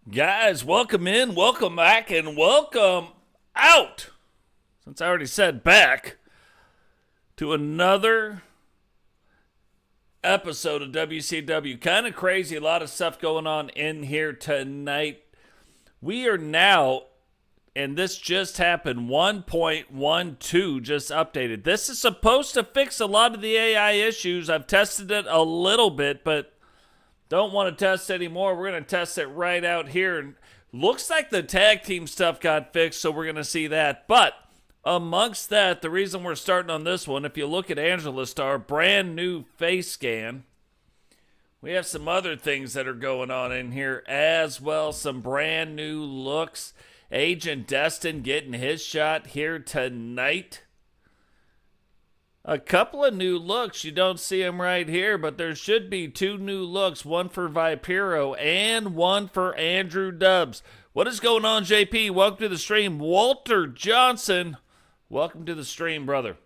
Guys, welcome in, welcome back, and welcome out, since I already said back, to another episode of WCW. Kind of crazy, a lot of stuff going on in here tonight. We are now, and this just happened, 1.12 just updated. This is supposed to fix a lot of the AI issues. I've tested it a little bit, but don't want to test anymore. We're going to test it right out here. And looks like the tag team stuff got fixed, so we're going to see that. But amongst that, the reason we're starting on this one, if you look at Angela Star, brand new face scan. We have some other things that are going on in here as well. Some brand new looks. Agent Destine getting his shot here tonight. A couple of new looks. You don't see them right here, but there should be two new looks. One for Vipero and one for A.Dubbs. What is going on, JP? Welcome to the stream. Walter Johnson, welcome to the stream, brother.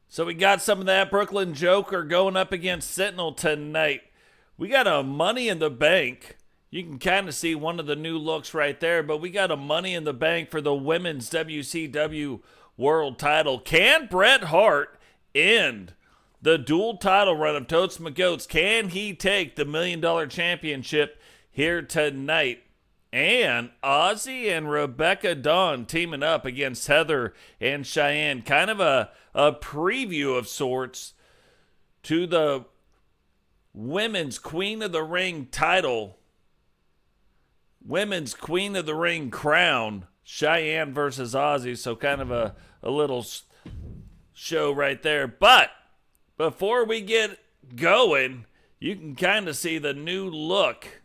So we got some of that Brooklyn Joker going up against Sentinel tonight. We got a Money in the Bank. You can kind of see one of the new looks right there, but we got a Money in the Bank for the women's WCW World title. Can Bret Hart end the dual title run of TotesMcGotes? Can he take the $1 Million Championship here tonight? And Ozzy and Rebecca Dawn teaming up against Heather and Shyanne. Kind of a preview of sorts to the women's Queen of the Ring title. Women's Queen of the Ring crown, Shyanne versus Ozzy. So kind of a little show right there. But before we get going, you can kind of see the new look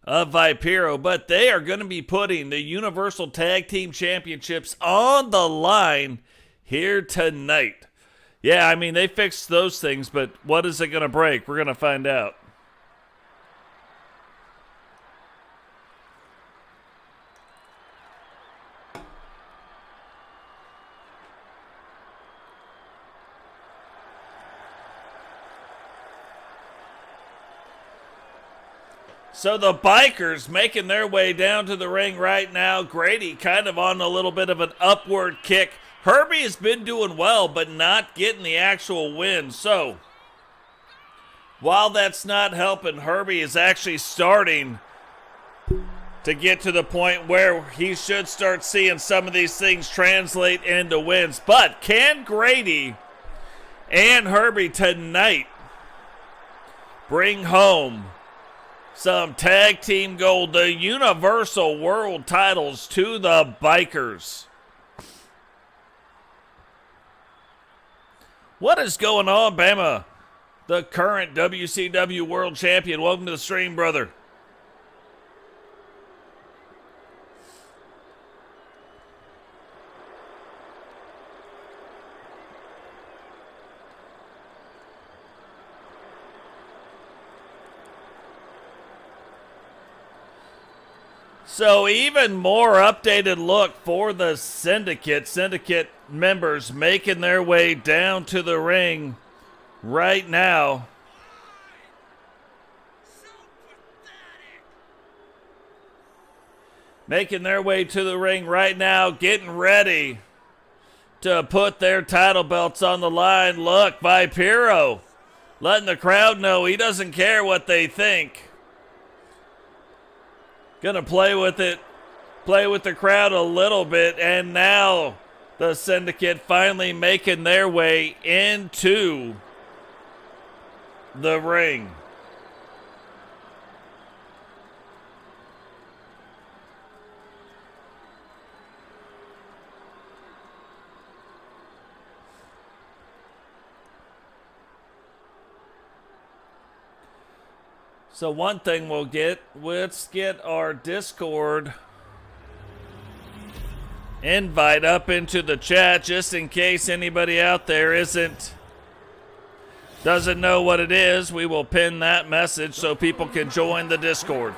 of Vipero. But they are going to be putting the Universal Tag Team Championships on the line here tonight. Yeah, I mean, they fixed those things, but what is it going to break? We're going to find out. So the bikers making their way down to the ring right now. Grady kind of on a little bit of an upward kick. Herbie has been doing well, but not getting the actual win. So while that's not helping, Herbie is actually starting to get to the point where he should start seeing some of these things translate into wins. But can Grady and Herbie tonight bring home some tag team gold, the Universal World titles to the bikers? What is going on, Bama? The current WCW World Champion. Welcome to the stream, brother. So even more updated look for the Syndicate. Syndicate members making their way down to the ring right now. Making their way to the ring right now, getting ready to put their title belts on the line. Look, Vipero letting the crowd know he doesn't care what they think. Gonna play with it, play with the crowd a little bit, and now the Syndicate finally making their way into the ring. So one thing let's get our Discord invite up into the chat just in case anybody out there doesn't know what it is. We will pin that message so people can join the Discord.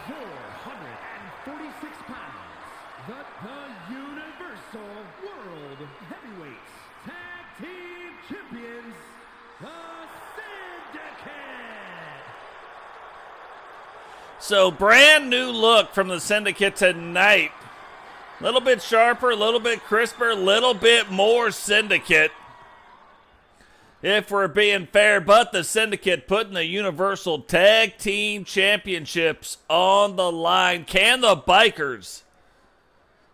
446 pounds, the Universal World Heavyweight Tag Team Champions, the Syndicate. So brand new look from the Syndicate tonight. A little bit sharper, a little bit crisper, a little bit more Syndicate, if we're being fair, but the Syndicate putting the Universal Tag Team Championships on the line. Can the Bikers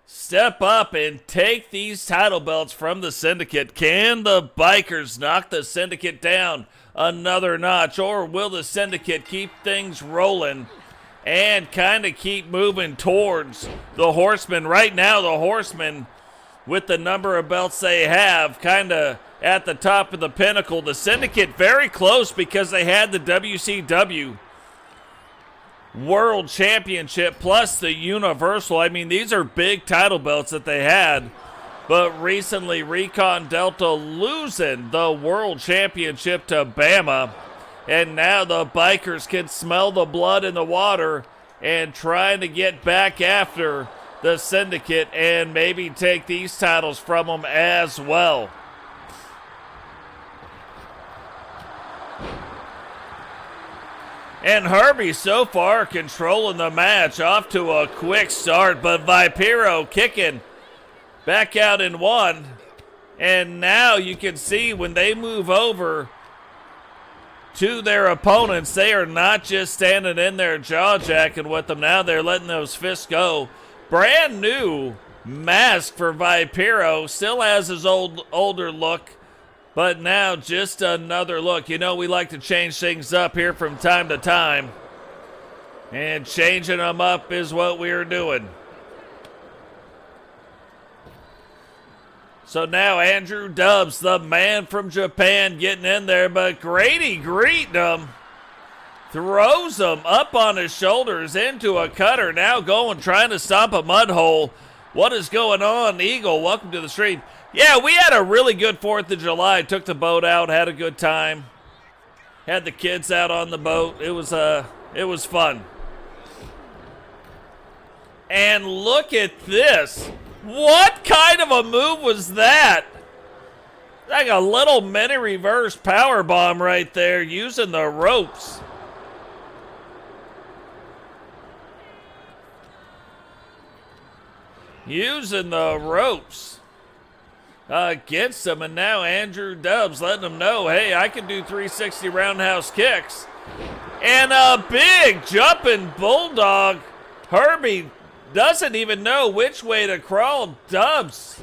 step up and take these title belts from the Syndicate? Can the Bikers knock the Syndicate down another notch, or will the Syndicate keep things rolling and kind of keep moving towards the Horsemen? Right now, the Horsemen, with the number of belts they have, kind of at the top of the pinnacle. The Syndicate very close because they had the WCW World Championship plus the Universal. I mean, these are big title belts that they had. But recently, Recon Delta losing the World Championship to Bama. And now the Bikers can smell the blood in the water and trying to get back after the Syndicate and maybe take these titles from them as well. And Herbie so far controlling the match, off to a quick start, but Vipero kicking back out in one. And now you can see when they move over to their opponents, they are not just standing in there jaw-jacking with them. Now they're letting those fists go. Brand new mask for Vipero. Still has his older look, but now just another look. You know, we like to change things up here from time to time. And changing them up is what we're doing. So now A.Dubbs, the man from Japan, getting in there, but Grady greeting him. Throws him up on his shoulders into a cutter. Now going, trying to stomp a mud hole. What is going on, Eagle? Welcome to the stream. Yeah, we had a really good 4th of July. Took the boat out, had a good time. Had the kids out on the boat. It was fun. And look at this. What kind of a move was that? Like a little mini reverse power bomb right there, using the ropes. Using the ropes against him, and now A.Dubbs letting him know, hey, I can do 360 roundhouse kicks. And a big jumping bulldog. Herbie doesn't even know which way to crawl. Dubbs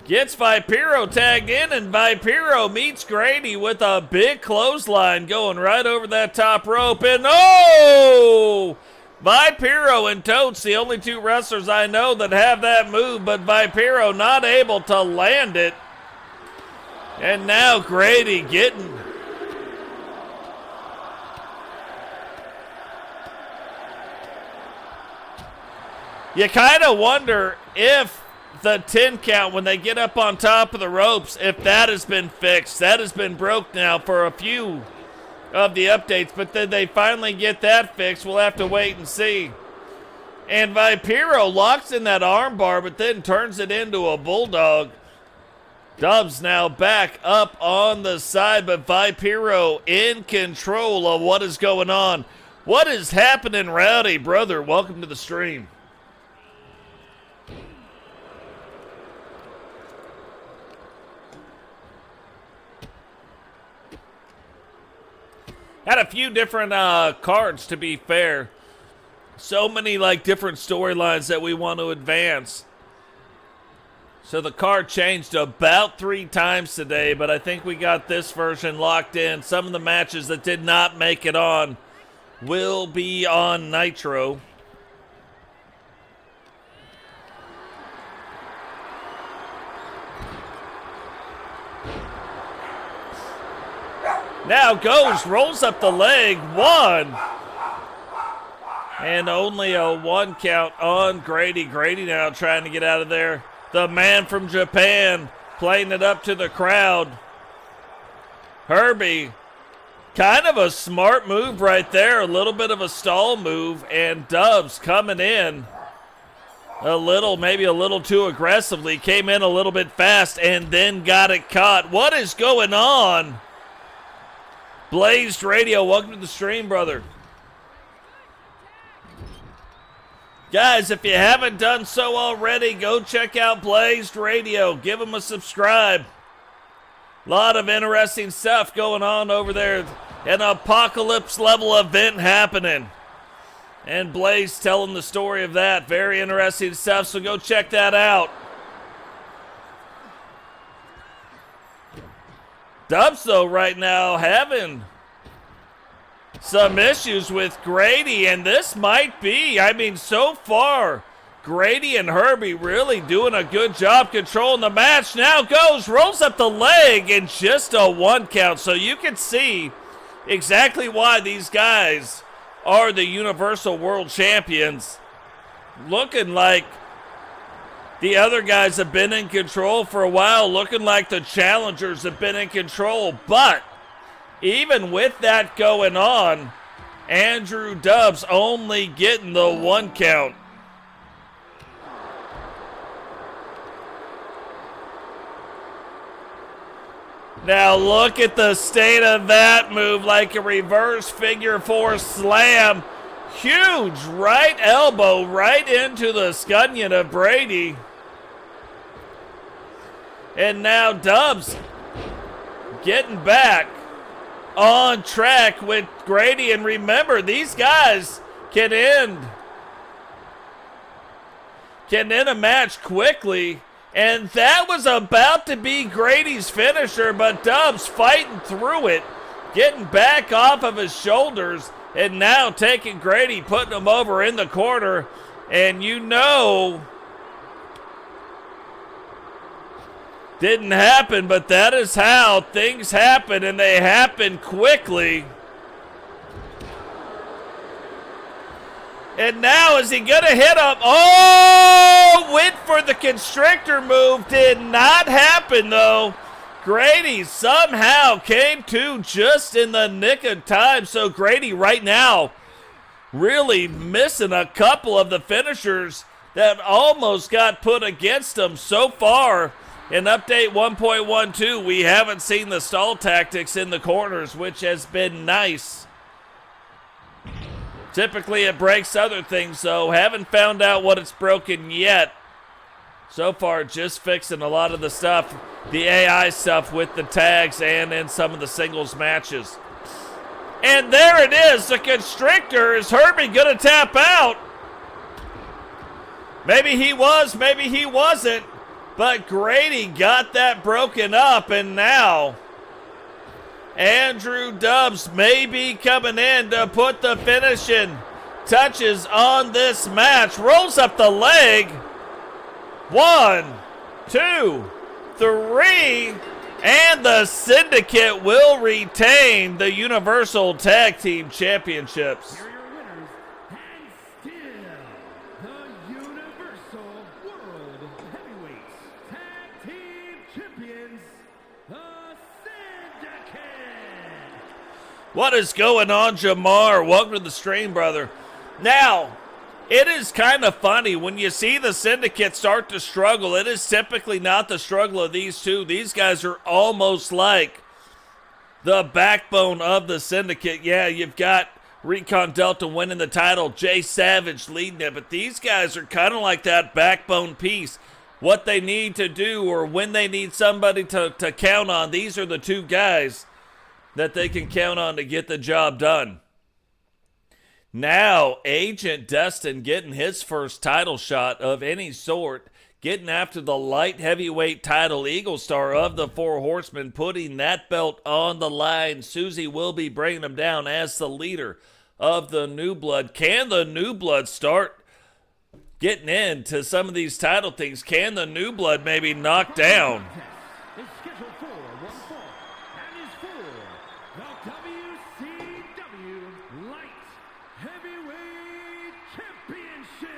gets Vipero tagged in, and Vipero meets Grady with a big clothesline going right over that top rope. And oh! Vipero and Totes, the only two wrestlers I know that have that move, but Vipero not able to land it. And now Grady getting... You kind of wonder if the 10 count, when they get up on top of the ropes, if that has been fixed. That has been broke now for a few of the updates, but then they finally get that fixed. We'll have to wait and see. And Vipero locks in that armbar, but then turns it into a bulldog. Dubbs now back up on the side, but Vipero in control of what is going on. What is happening, Rowdy brother? Welcome to the stream. Had a few different cards, to be fair. So many different storylines that we want to advance. So the card changed about 3 times today, but I think we got this version locked in. Some of the matches that did not make it on will be on Nitro. Now goes, rolls up the leg, 1. And only a 1 count on Grady. Grady now trying to get out of there. The man from Japan playing it up to the crowd. Herbie Kind of a smart move right there. A little bit of a stall move. And Dubbs coming in maybe a little too aggressively. Came in a little bit fast and then got it caught. What is going on? Blazed Radio, welcome to the stream, brother. Guys, if you haven't done so already, go check out Blazed Radio. Give them a subscribe. A lot of interesting stuff going on over there. An apocalypse level event happening. And Blaze telling the story of that. Very interesting stuff, so go check that out. Dubbs, though, right now having some issues with Grady, and this might be, so far, Grady and Herbie really doing a good job controlling the match. Now rolls up the leg, and just a 1 count. So you can see exactly why these guys are the Universal World Champions. Looking like the other guys have been in control for a while, looking like the challengers have been in control, but even with that going on, Andrew Dubbs only getting the 1 count. Now look at the state of that move, like a reverse figure 4 slam. Huge right elbow right into the scunion of Brady. And now Dubbs getting back on track with Grady, and remember, these guys can end a match quickly, and that was about to be Grady's finisher, but Dubbs fighting through it, getting back off of his shoulders, and now taking Grady, putting him over in the corner, and didn't happen, but that is how things happen, and they happen quickly. And now is he going to hit him? Oh, went for the constrictor move. Did not happen, though. Grady somehow came to just in the nick of time. So Grady right now really missing a couple of the finishers that almost got put against him so far. In update 1.12, we haven't seen the stall tactics in the corners, which has been nice. Typically it breaks other things, though. Haven't found out what it's broken yet. So far, just fixing a lot of the stuff, the AI stuff with the tags and in some of the singles matches. And there it is, the constrictor. Is Herbie gonna tap out? Maybe he was, maybe he wasn't. But Grady got that broken up, and now Andrew Dubbs may be coming in to put the finishing touches on this match. Rolls up the leg. 1, 2, 3, and the Syndicate will retain the Universal Tag Team Championships. Here are your winners, and still the Universal World Heavyweight Tag Team Champions, the Syndicate. What is going on, Jamar? Welcome to the stream, brother. Now, it is kind of funny when you see the Syndicate start to struggle. It is typically not the struggle of these two. These guys are almost like the backbone of the Syndicate. Yeah, you've got Recon Delta winning the title, JSavage leading it, but these guys are kind of like that backbone piece. What they need to do, or when they need somebody to count on, these are the two guys that they can count on to get the job done. Now, Agent Destine getting his first title shot of any sort, getting after the light heavyweight title, Eagle Star of the Four Horsemen, putting that belt on the line. Suzie will be bringing him down as the leader of the New Blood. Can the New Blood start getting into some of these title things? Can the New Blood maybe knock down? Is scheduled for one fall, and is for the WCW Light Heavyweight Championship.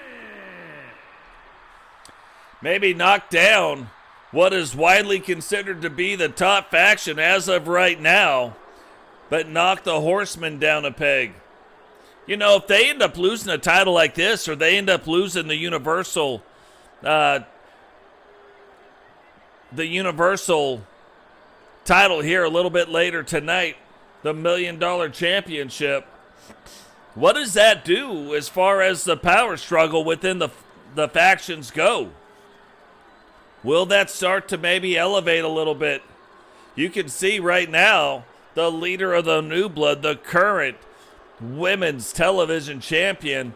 Maybe knock down what is widely considered to be the top faction as of right now. but knock the Horsemen down a peg. You know, if they end up losing a title like this, or they end up losing the Universal title here a little bit later tonight, the $1 Million Championship, what does that do as far as the power struggle within the factions go? Will that start to maybe elevate a little bit? You can see right now the leader of the New Blood, the current women's television champion,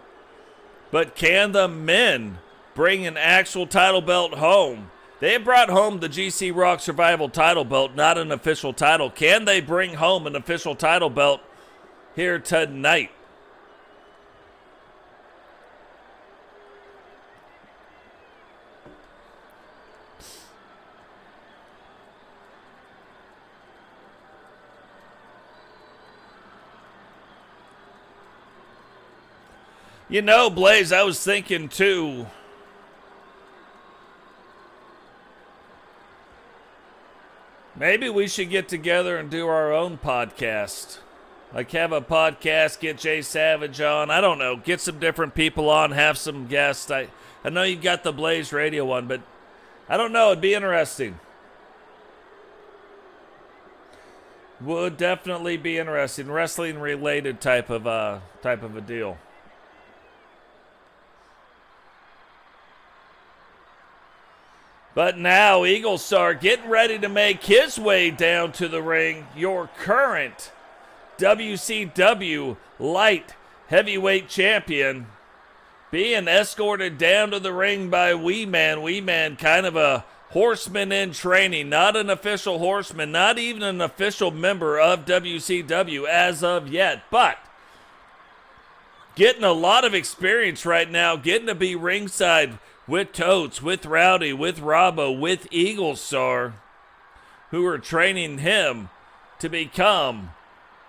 but can the men bring an actual title belt home? They brought home the GC Rock Survival title belt, not an official title. Can they bring home an official title belt here tonight? You know, Blaze, I was thinking too, maybe we should get together and do our own podcast. Like have a podcast, get JSavage on. I don't know, get some different people on, have some guests. I know you've got the Blaze Radio one, but I don't know, it'd be interesting. Would definitely be interesting. Wrestling related type of a deal. But now Eagle Star getting ready to make his way down to the ring. Your current WCW Light Heavyweight Champion being escorted down to the ring by Wee Man. Wee Man, kind of a horseman in training, not an official horseman, not even an official member of WCW as of yet, but getting a lot of experience right now, getting to be ringside with Totes, with Rowdy, with Robbo, with Eagle Star, who are training him to become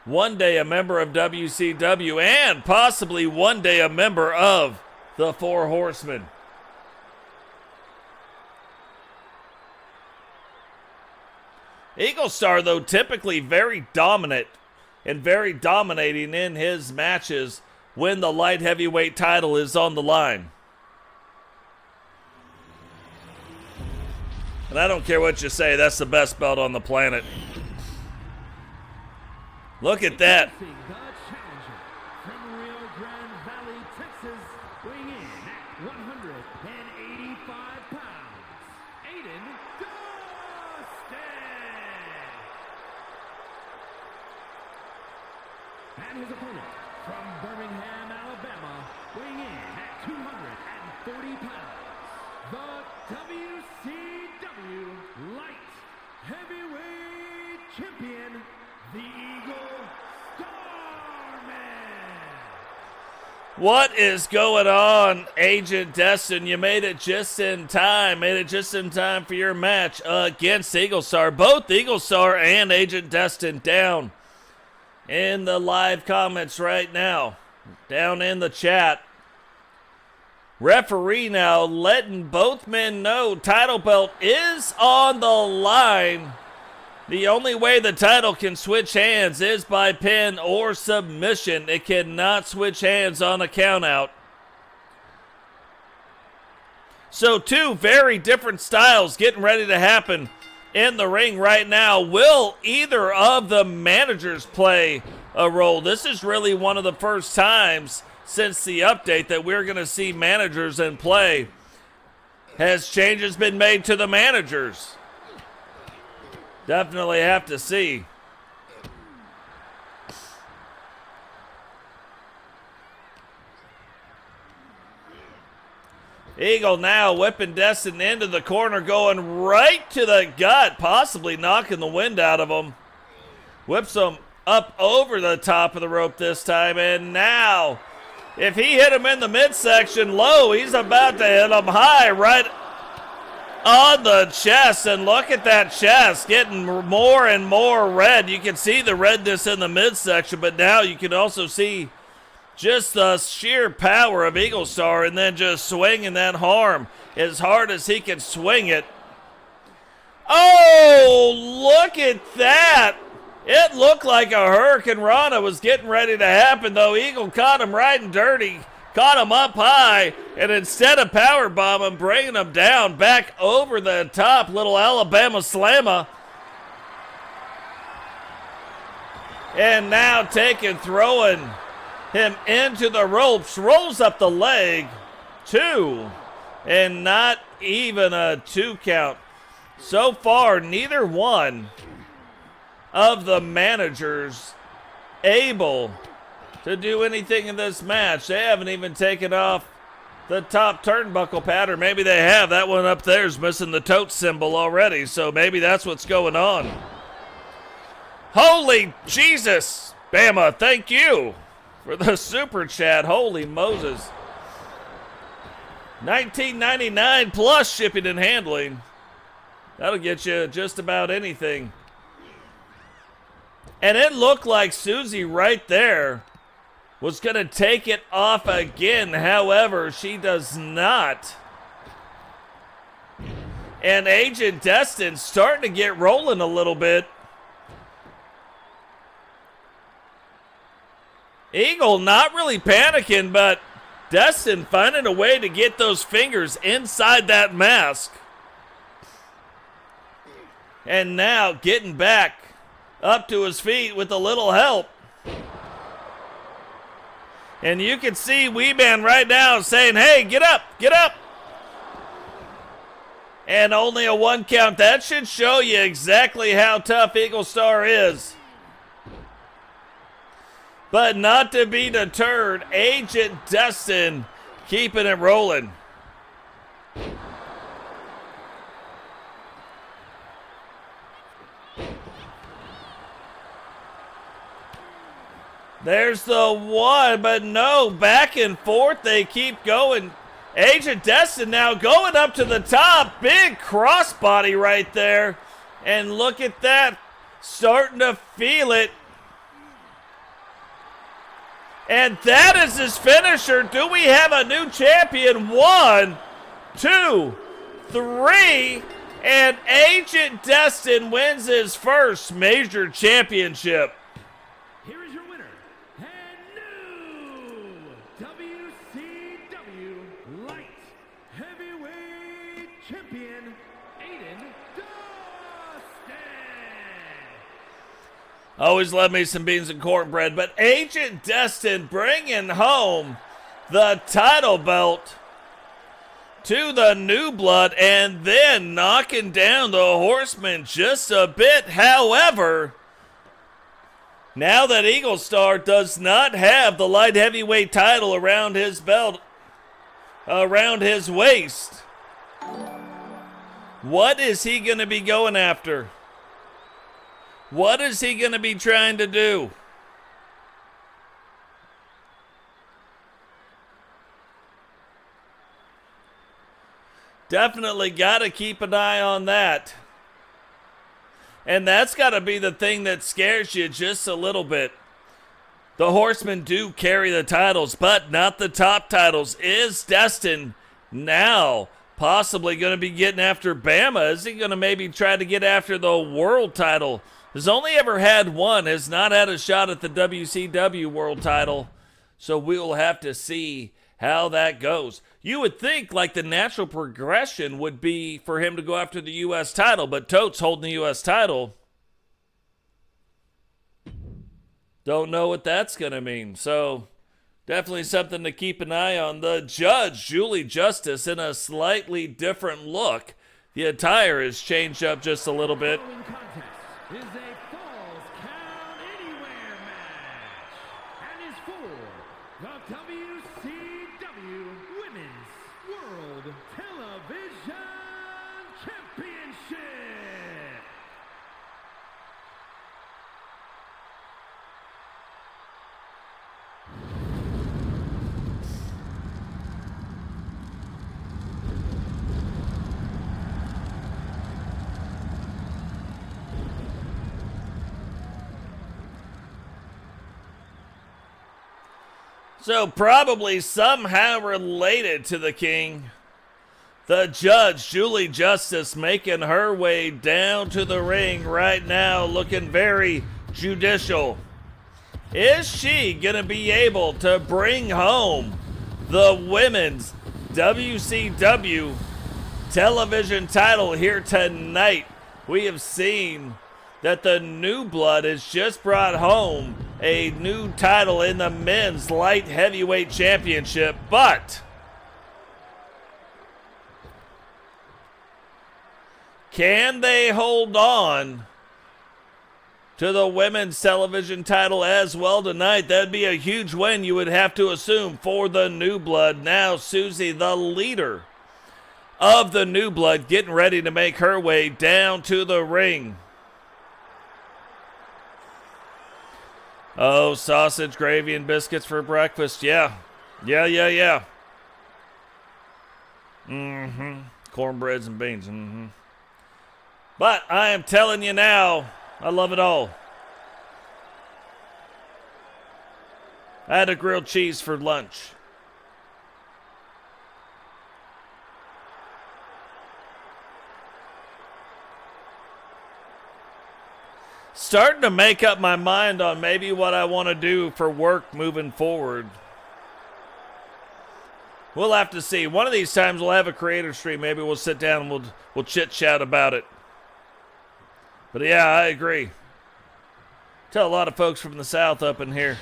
one day a member of WCW and possibly one day a member of the Four Horsemen. Eagle Star, though, typically very dominant and very dominating in his matches when the light heavyweight title is on the line. And I don't care what you say, that's the best belt on the planet. Look at that. The challenger from Rio Grande Valley, Texas, weighing in at 185 pounds, Destine. And his opponent from Birmingham, Alabama, weighing in at 240 pounds, the WCW Light Heavyweight Champion, the Eagle Starman. What is going on, Agent Destine? You made it just in time. Made it just in time for your match against Eagle Star. Both Eagle Star and Agent Destine down in the live comments right now. Down in the chat. Referee now letting both men know title belt is on the line. The only way the title can switch hands is by pin or submission. It cannot switch hands on a countout. So two very different styles getting ready to happen in the ring right now. Will either of the managers play a role? This is really one of the first times since the update that we're going to see managers in play. Has changes been made to the managers? Definitely have to see. Eagle now whipping Destiny into the corner, going right to the gut, possibly knocking the wind out of him. Whips him up over the top of the rope this time, and now if he hit him in the midsection low, he's about to hit him high right on the chest. And look at that chest getting more and more red. You can see the redness in the midsection, but now you can also see just the sheer power of Eagle Star, and then just swinging that arm as hard as he can swing it. Oh, look at that. It looked like a Hurricane Rana was getting ready to happen, though. Eagle caught him right and dirty, caught him up high, and instead of power bombing, bringing him down back over the top, little Alabama slammer. And now throwing him into the ropes, rolls up the leg, 2, and not even a 2 count. So far, neither one of the managers able to do anything in this match. They haven't even taken off the top turnbuckle pad, or maybe they have. That one up there is missing the tote symbol already, so maybe that's what's going on. Holy Jesus, Bama, thank you for the super chat. Holy Moses. $19.99 plus shipping and handling. That'll get you just about anything. And it looked like Suzie right there was going to take it off again. However, she does not. And Agent Destine starting to get rolling a little bit. Eagle not really panicking, but Destine finding a way to get those fingers inside that mask. And now getting back up to his feet with a little help. And you can see Wee-Man right now saying, hey, get up, get up. And only a 1 count. That should show you exactly how tough Eagle Star is. But not to be deterred, Agent Destine keeping it rolling. There's the 1, but no, back and forth they keep going. Agent Destine now going up to the top. Big crossbody right there. And look at that, starting to feel it. And that is his finisher. Do we have a new champion? 1, 2, 3. And Agent Destine wins his first major championship. Here is your winner, and new WCW Light Heavyweight Champion, Destine. Always love me some beans and cornbread, but Agent Destine bringing home the title belt to the New Blood and then knocking down the Horseman just a bit. However, now that Eagle Star does not have the light heavyweight title around his belt, around his waist, what is he going to be going after? What is he going to be trying to do? Definitely got to keep an eye on that. And that's got to be the thing that scares you just a little bit. The Horsemen do carry the titles, but not the top titles. Is Destine now possibly going to be getting after Bama? Is he going to maybe try to get after the world title? Has only ever had one, has not had a shot at the WCW world title. So we will have to see how that goes. You would think like the natural progression would be for him to go after the U.S. title, but Totes holding the U.S. title. Don't know what that's going to mean. So definitely something to keep an eye on. The judge, Julie Justice, in a slightly different look. The attire has changed up just a little bit. Following contest is a Falls Count Anywhere match and is for the WCW Women's World Television Championship. So probably somehow related to the King. The judge, Julie Justice, making her way down to the ring right now, looking very Judicial. Is she going to be able to bring home the women's WCW television title here tonight? We have seen that the new blood has just brought home a new title in the men's light heavyweight championship, but can they hold on to the women's television title as well tonight? That'd be a huge win, you would have to assume, for the new blood. Now Suzie, the leader of the new blood, getting ready to make her way down to the ring. Oh, sausage, gravy, and biscuits for breakfast. Yeah. Cornbreads and beans. But I am telling you now, I love it all. I had a grilled cheese for lunch. Starting to make up my mind on maybe what I want to do for work moving forward. We'll have to see. One of these times we'll have a creator stream. Maybe we'll sit down and we'll chit-chat about it. But yeah, I agree. Tell a lot of folks from the South up in here.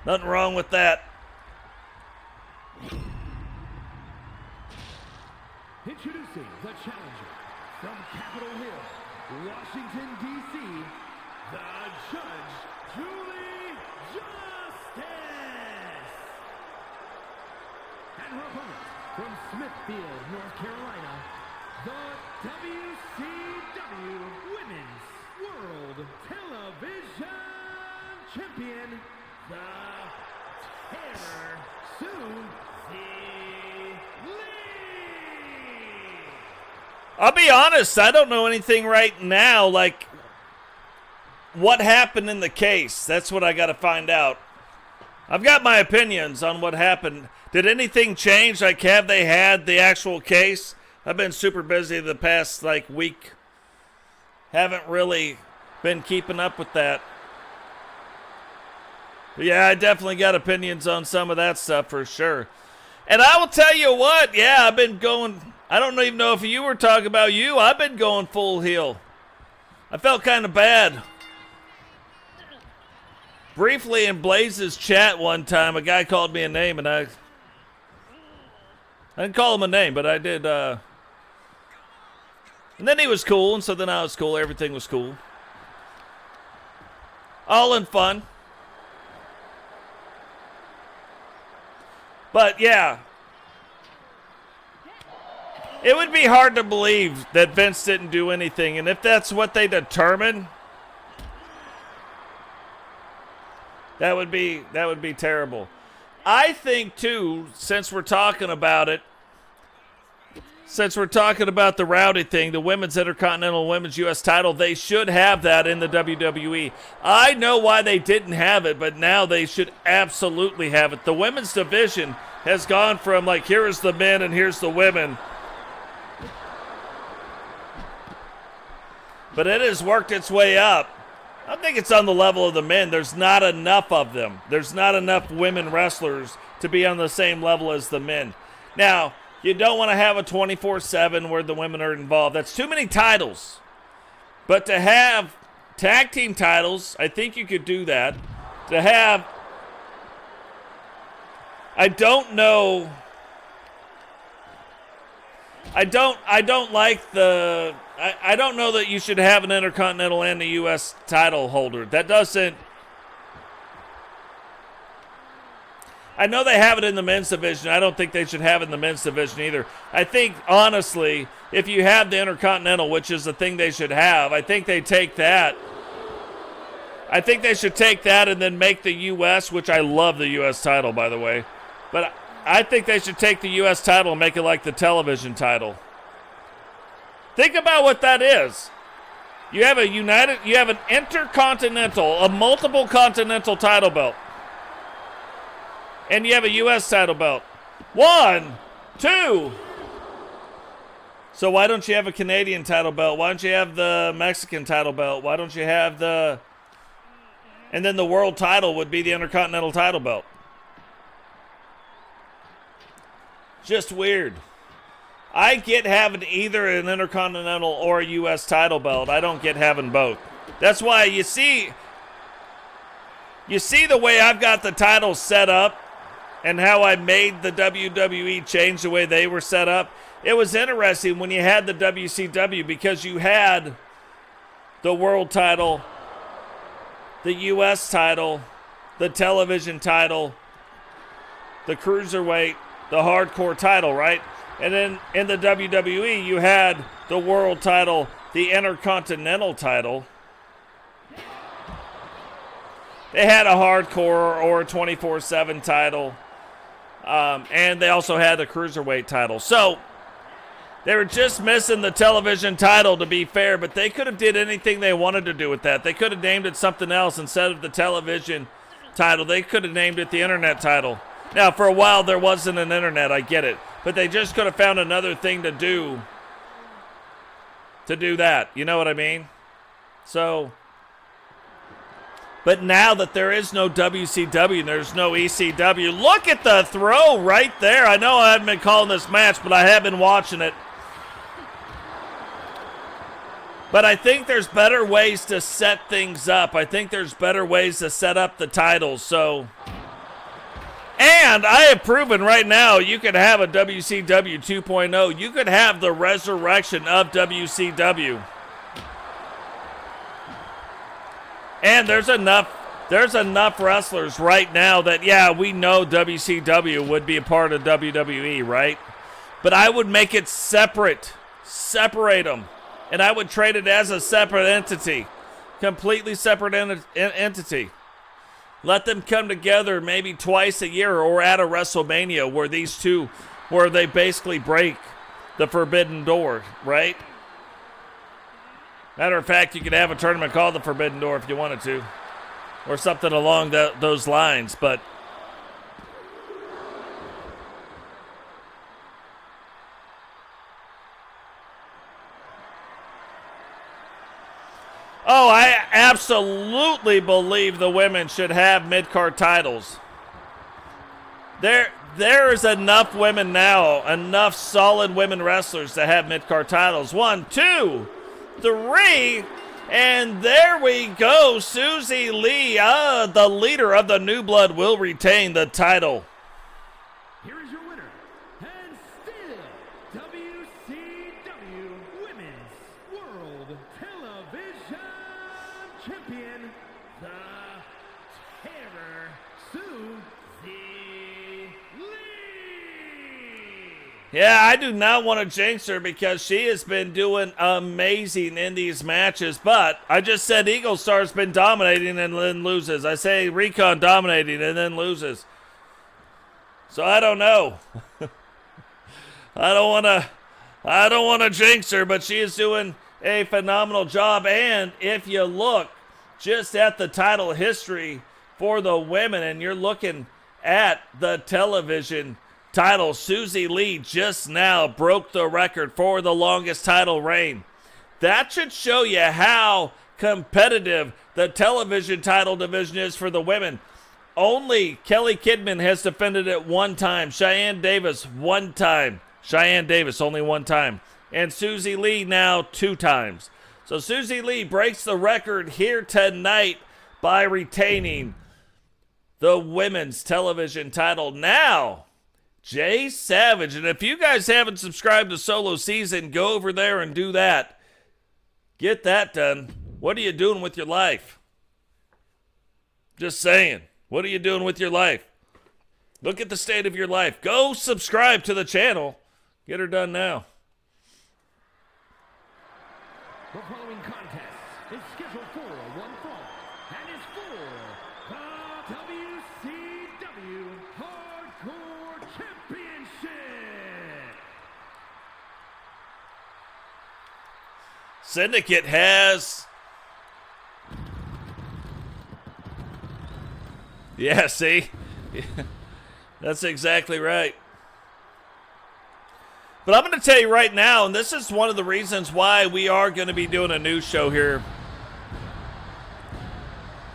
Nothing wrong with that. Introducing the challenger from Capitol Hill, Washington, D.C., the Judge, Julie Justice. And her opponent from Smithfield, North Carolina, the WCW Women's World Television Champion, the Terror, Suzie Lee. I'll be honest, I don't know anything right now, like what happened in the case. That's what I got to find out. I've got my opinions on what happened. Did anything change? Like, have they had the actual case? I've been super busy the past, week. Haven't really been keeping up with that. But yeah, I definitely got opinions on some of that stuff for sure. And I will tell you what, yeah, I've been going, I don't even know if you were talking about you, I've been going full heel. I felt kind of bad. Briefly in Blaze's chat one time, a guy called me a name, and I didn't call him a name, but I did, and then he was cool, and so then I was cool, everything was cool. All in fun. But yeah, it would be hard to believe that Vince didn't do anything, and if that's what they determine, that would be terrible. I think too, since we're talking about it, since we're talking about the Rowdy thing, the Women's Intercontinental Women's U.S. title, they should have that in the WWE. I know why they didn't have it, but now they should absolutely have it. The women's division has gone from here is the men and here's the women. But it has worked its way up. I think it's on the level of the men. There's not enough of them. There's not enough women wrestlers to be on the same level as the men. Now, you don't want to have a 24/7 where the women are involved. That's too many titles. But to have tag team titles, I think you could do that. To have, I don't know. I don't like the, I don't know that you should have an Intercontinental and a U.S. title holder. That doesn't, I know they have it in the men's division. I don't think they should have it in the men's division either. I think, honestly, if you have the Intercontinental, which is the thing they should have, I think they take that. I think they should take that and then make the U.S., which I love the U.S. title, by the way. But I think they should take the U.S. title and make it like the television title. Think about what that is. You have an Intercontinental, a multiple continental title belt. And you have a U.S. title belt. 1, 2. So why don't you have a Canadian title belt? Why don't you have the Mexican title belt? Why don't you have the... And then the world title would be the Intercontinental title belt. Just weird. I get having either an Intercontinental or a U.S. title belt. I don't get having both. That's why you see the way I've got the titles set up and how I made the WWE change the way they were set up. It was interesting when you had the WCW because you had the world title, the U.S. title, the television title, the cruiserweight, the hardcore title, right? And then in the WWE, you had the world title, the Intercontinental title. They had a hardcore or a 24/7 title. And they also had the cruiserweight title. So they were just missing the television title, to be fair, but they could have did anything they wanted to do with that. They could have named it something else instead of the television title. They could have named it the internet title. Now, for a while, there wasn't an internet. I get it. But they just could have found another thing to do that. You know what I mean? So, but now that there is no WCW and there's no ECW, look at the throw right there. I know I haven't been calling this match, but I have been watching it. But I think there's better ways to set things up. I think there's better ways to set up the titles. So, and I have proven right now you could have a WCW 2.0. You could have the resurrection of WCW. And there's enough wrestlers right now that, yeah, we know WCW would be a part of WWE, right? But I would make it separate them. And I would trade it as a separate entity. Completely separate entity. Let them come together maybe twice a year or at a WrestleMania where they basically break the forbidden door, right? Matter of fact, you could have a tournament called the Forbidden Door if you wanted to. Or something along those lines, but... Oh, I absolutely believe the women should have mid-card titles. There is enough women now, enough solid women wrestlers to have mid-card titles. 1, 2, 3, and there we go. Suzie Lee, the leader of the New Blood, will retain the title. Here is your winner, and still WCW Women's World Television Champion, the Terror, Suzie Lee. Yeah, I do not want to jinx her because she has been doing amazing in these matches. But I just said Eagle Star's been dominating and then loses. I say Recon dominating and then loses. So I don't know. I don't want to jinx her, but she is doing a phenomenal job. And if you look just at the title history for the women and you're looking at the television title, Suzie Lee just now broke the record for the longest title reign. That should show you how competitive the television title division is for the women. Only Kelly Kidman has defended it one time. Cheyenne Davis, one time. Cheyenne Davis, only one time. And Suzie Lee now 2 times. So Suzie Lee breaks the record here tonight by retaining the women's television title. Now, JSavage. And if you guys haven't subscribed to Solo Season, go over there and do that. Get that done. What are you doing with your life? Just saying. What are you doing with your life? Look at the state of your life. Go subscribe to the channel. Get her done now. The following contest is scheduled for one fall and is for the WCW Hardcore Championship. Syndicate has... Yeah, see? That's exactly right. But I'm going to tell you right now, and this is one of the reasons why we are going to be doing a new show here.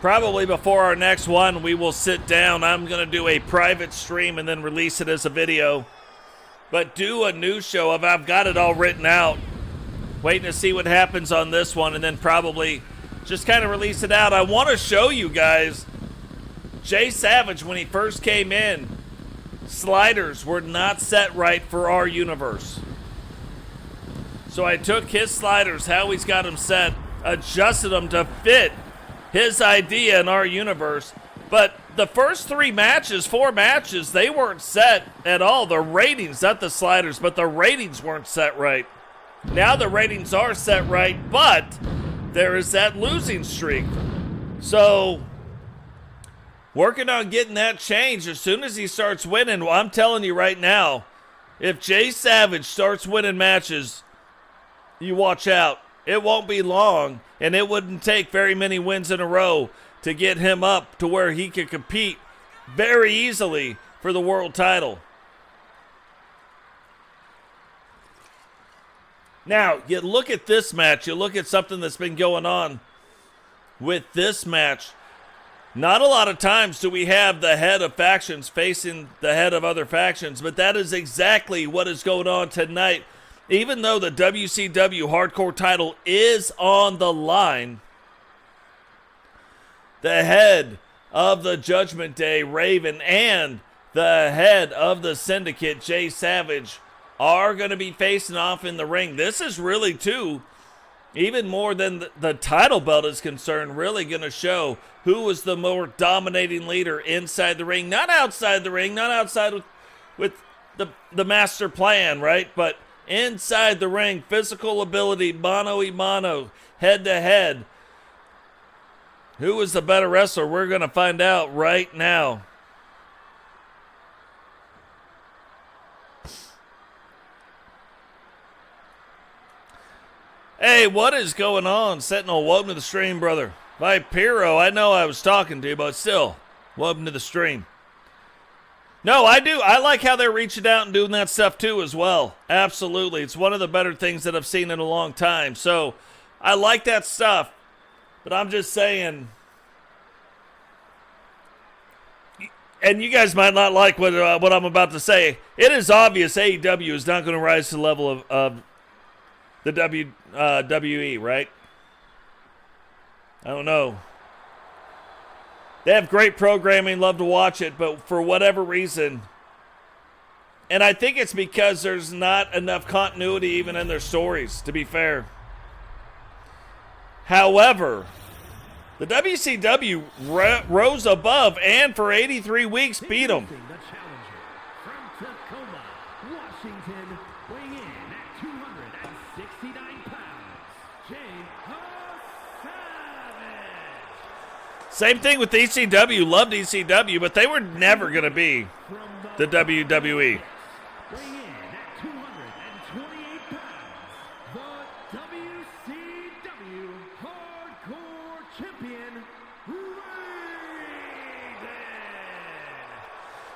Probably before our next one, we will sit down. I'm going to do a private stream and then release it as a video. But do a new show. I've got it all written out. Waiting to see what happens on this one and then probably just kind of release it out. I want to show you guys JSavage when he first came in. Sliders were not set right for our universe. So I took his sliders, how he's got them set, adjusted them to fit his idea in our universe. But the first 4 matches, they weren't set at all. The ratings, not the sliders, but the ratings weren't set right. Now the ratings are set right, but there is that losing streak. So, working on getting that changed as soon as he starts winning. Well, I'm telling you right now, if JSavage starts winning matches, you watch out. It won't be long, and it wouldn't take very many wins in a row to get him up to where he could compete very easily for the world title. Now, you look at this match, you look at something that's been going on with this match. Not a lot of times do we have the head of factions facing the head of other factions, but that is exactly what is going on tonight. Even though the WCW Hardcore title is on the line, the head of the Judgment Day, Raven, and the head of the Syndicate, JSavage, are going to be facing off in the ring. This is really, too, even more than the title belt is concerned, really going to show who is the more dominating leader inside the ring. Not outside the ring, not outside with the master plan, right? But inside the ring, physical ability, mano-a-mano, head-to-head. Who is the better wrestler? We're going to find out right now. Hey, what is going on? Sentinel, welcome to the stream, brother. Vipero, I know I was talking to you, but still, welcome to the stream. No, I do. I like how they're reaching out and doing that stuff too as well. Absolutely. It's one of the better things that I've seen in a long time. So, I like that stuff. But I'm just saying, and you guys might not like what I'm about to say. It is obvious AEW is not going to rise to the level of the WWE, right? I don't know. They have great programming, love to watch it, but for whatever reason, and I think it's because there's not enough continuity even in their stories, to be fair. However, the WCW rose above and for 83 weeks beat them. The challenger from Tacoma, Washington, weighing in at 269 pounds, JSavage. Same thing with ECW. Loved ECW, but they were never going to be the WWE. Weighing in at 228 pounds, the WCW Hardcore Champion, Raven.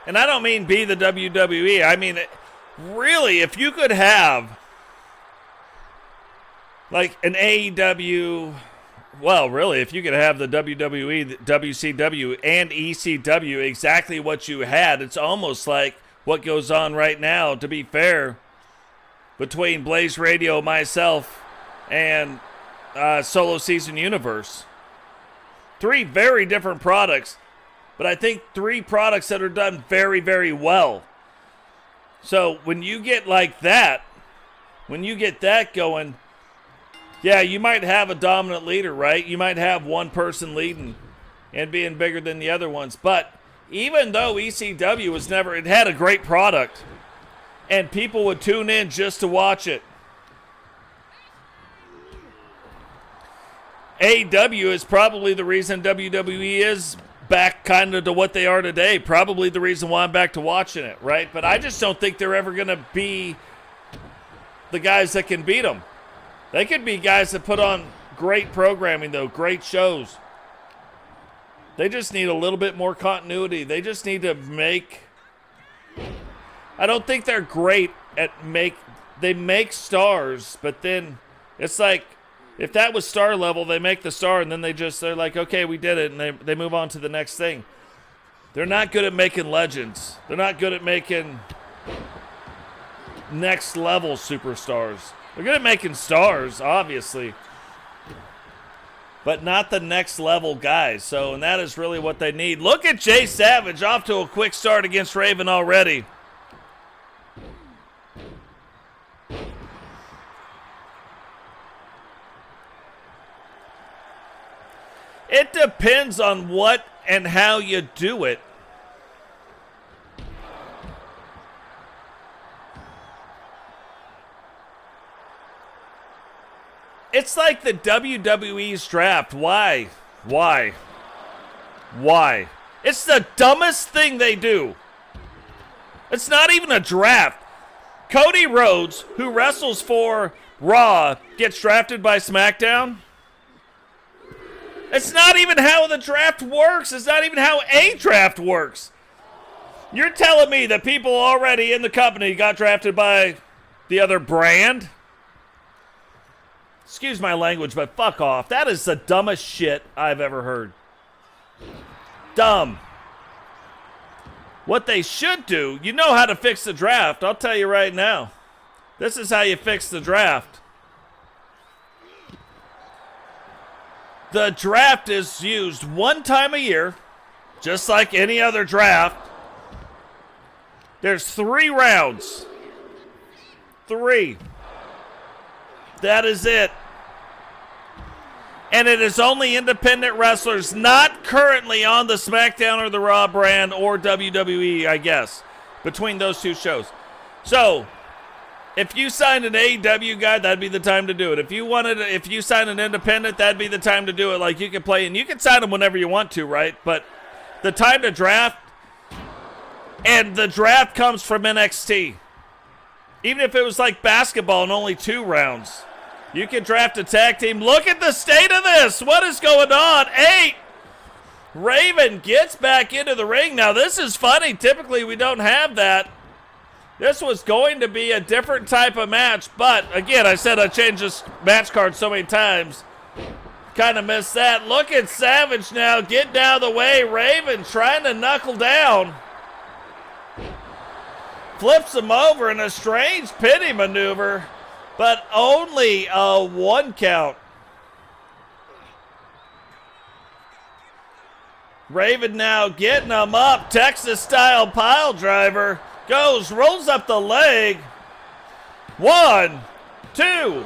And I don't mean be the WWE. I mean, really, if you could have like an AEW, well, really, if you could have the WWE, the WCW, and ECW exactly what you had, it's almost like what goes on right now, to be fair, between Blaze Radio, myself, and Solo Season Universe. 3 very different products, but I think 3 products that are done very, very well. So when you get like that, when you get that going, yeah, you might have a dominant leader, right? You might have one person leading and being bigger than the other ones. But even though ECW was never, it had a great product, and people would tune in just to watch it. AEW is probably the reason WWE is back kind of to what they are today. Probably the reason why I'm back to watching it, right? But I just don't think they're ever going to be the guys that can beat them. They could be guys that put on great programming, though, great shows. They just need a little bit more continuity. They just need to make... I don't think they're great at they make stars, but then it's like, if that was star level, they make the star, and then they're like, okay, we did it, and they move on to the next thing. They're not good at making legends. They're not good at making next level superstars. They're good at making stars, obviously, but not the next level guys. So, and that is really what they need. Look at JSavage off to a quick start against Raven already. It depends on what and how you do it. It's like the WWE's draft. Why? Why? Why? It's the dumbest thing they do. It's not even a draft. Cody Rhodes, who wrestles for Raw, gets drafted by SmackDown. It's not even how the draft works. It's not even how a draft works. You're telling me that people already in the company got drafted by the other brand? Excuse my language, but fuck off. That is the dumbest shit I've ever heard. Dumb. What they should do, you know how to fix the draft. I'll tell you right now. This is how you fix the draft. The draft is used one time a year, just like any other draft. There's 3 rounds. 3. That is it. And it is only independent wrestlers not currently on the SmackDown or the Raw brand or WWE, I guess, between those 2 shows. So, if you signed an AEW guy, that'd be the time to do it. If you signed an independent, that'd be the time to do it. Like, you can play, and you can sign them whenever you want to, right? But the time to draft, and the draft comes from NXT. Even if it was like basketball and only 2 rounds. You can draft a tag team. Look at the state of this. What is going on? 8. Raven gets back into the ring. Now, this is funny. Typically, we don't have that. This was going to be a different type of match, but again, I said I changed this match card so many times. Kind of missed that. Look at Savage now getting out of the way. Raven trying to knuckle down. Flips him over in a strange pity maneuver, but only a 1 count. Raven now getting him up. Texas-style pile driver. Goes, rolls up the leg. 1, 2.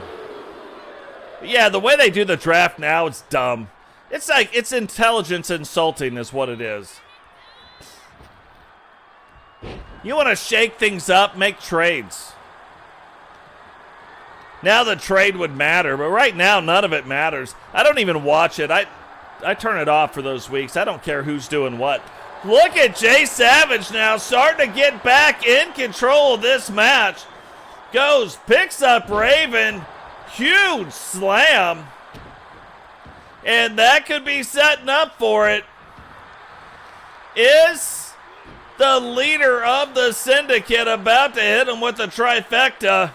Yeah, the way they do the draft now, it's dumb. It's like, it's intelligence insulting is what it is. You want to shake things up, make trades. Now the trade would matter, but right now none of it matters. I don't even watch it. I turn it off for those weeks. I don't care who's doing what. Look at JSavage now starting to get back in control of this match. Goes, picks up Raven. Huge slam. And that could be setting up for it. Is the leader of the syndicate about to hit him with a trifecta?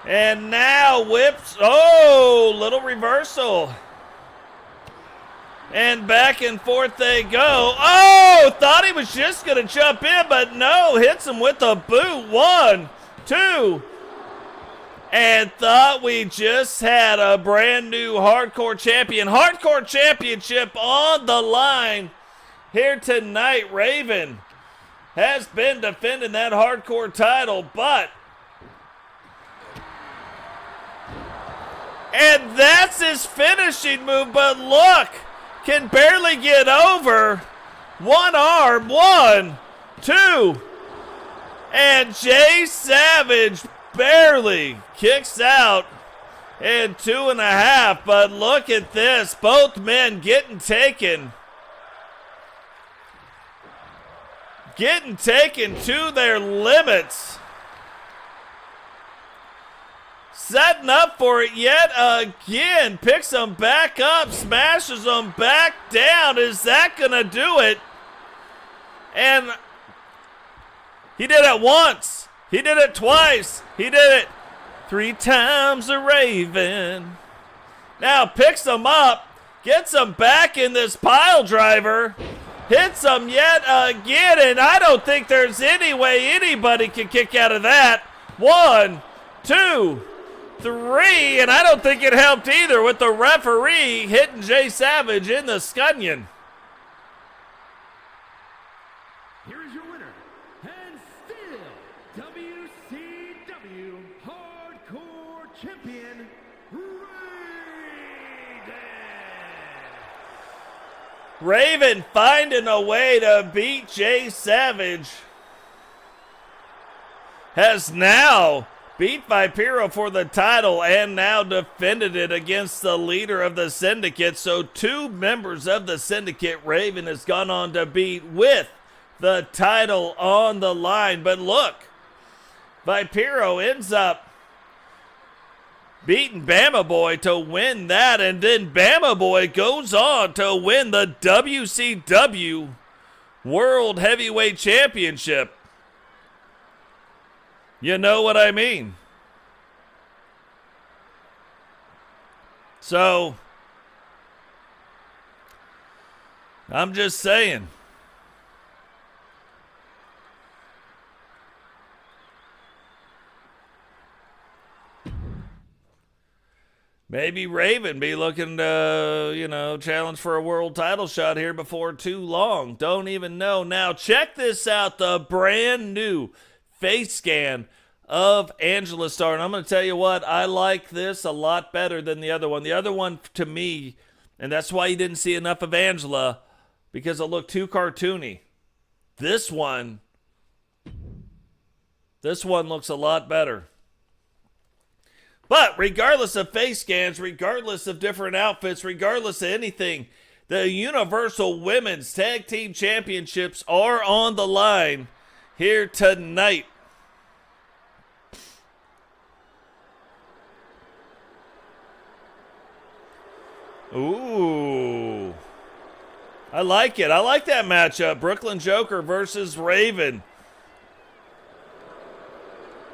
And now whips. Oh, little reversal. And back and forth they go. Oh, thought he was just going to jump in, but no. Hits him with a boot. 1, 2. And thought we just had a brand new hardcore champion. Hardcore championship on the line here tonight. Raven has been defending that hardcore title, but and that's his finishing move, but look, can barely get over. 1 arm, 1, 2. And JSavage barely kicks out in 2.5. But look at this, both men getting taken. Getting taken to their limits. setting up for it yet again. Picks them back up, smashes them back down. Is that going to do it? And he did it once. He did it twice. He did it 3 times a Raven. Now picks them up, gets them back in this pile driver, hits them yet again, and I don't think there's any way anybody can kick out of that. 1, 2, 3, and I don't think it helped either with the referee hitting JSavage in the scunion. Here is your winner, and still WCW Hardcore Champion, Raven finding a way to beat JSavage. Has now beat Vipero for the title and now defended it against the leader of the syndicate. So 2 members of the syndicate Raven has gone on to beat with the title on the line. But look, Vipero ends up beating Bama Boy to win that, and then Bama Boy goes on to win the WCW World Heavyweight Championship. You know what I mean? So, I'm just saying. Maybe Raven be looking to, challenge for a world title shot here before too long. Don't even know. Now, check this out. The brand new face scan of Angela Starr. And I'm going to tell you what, I like this a lot better than the other one. The other one, to me, and that's why you didn't see enough of Angela, because it looked too cartoony. This one looks a lot better. But regardless of face scans, regardless of different outfits, regardless of anything, the Universal Women's Tag Team Championships are on the line here tonight. Ooh. I like it. I like that matchup. Brooklyn Joker versus Raven.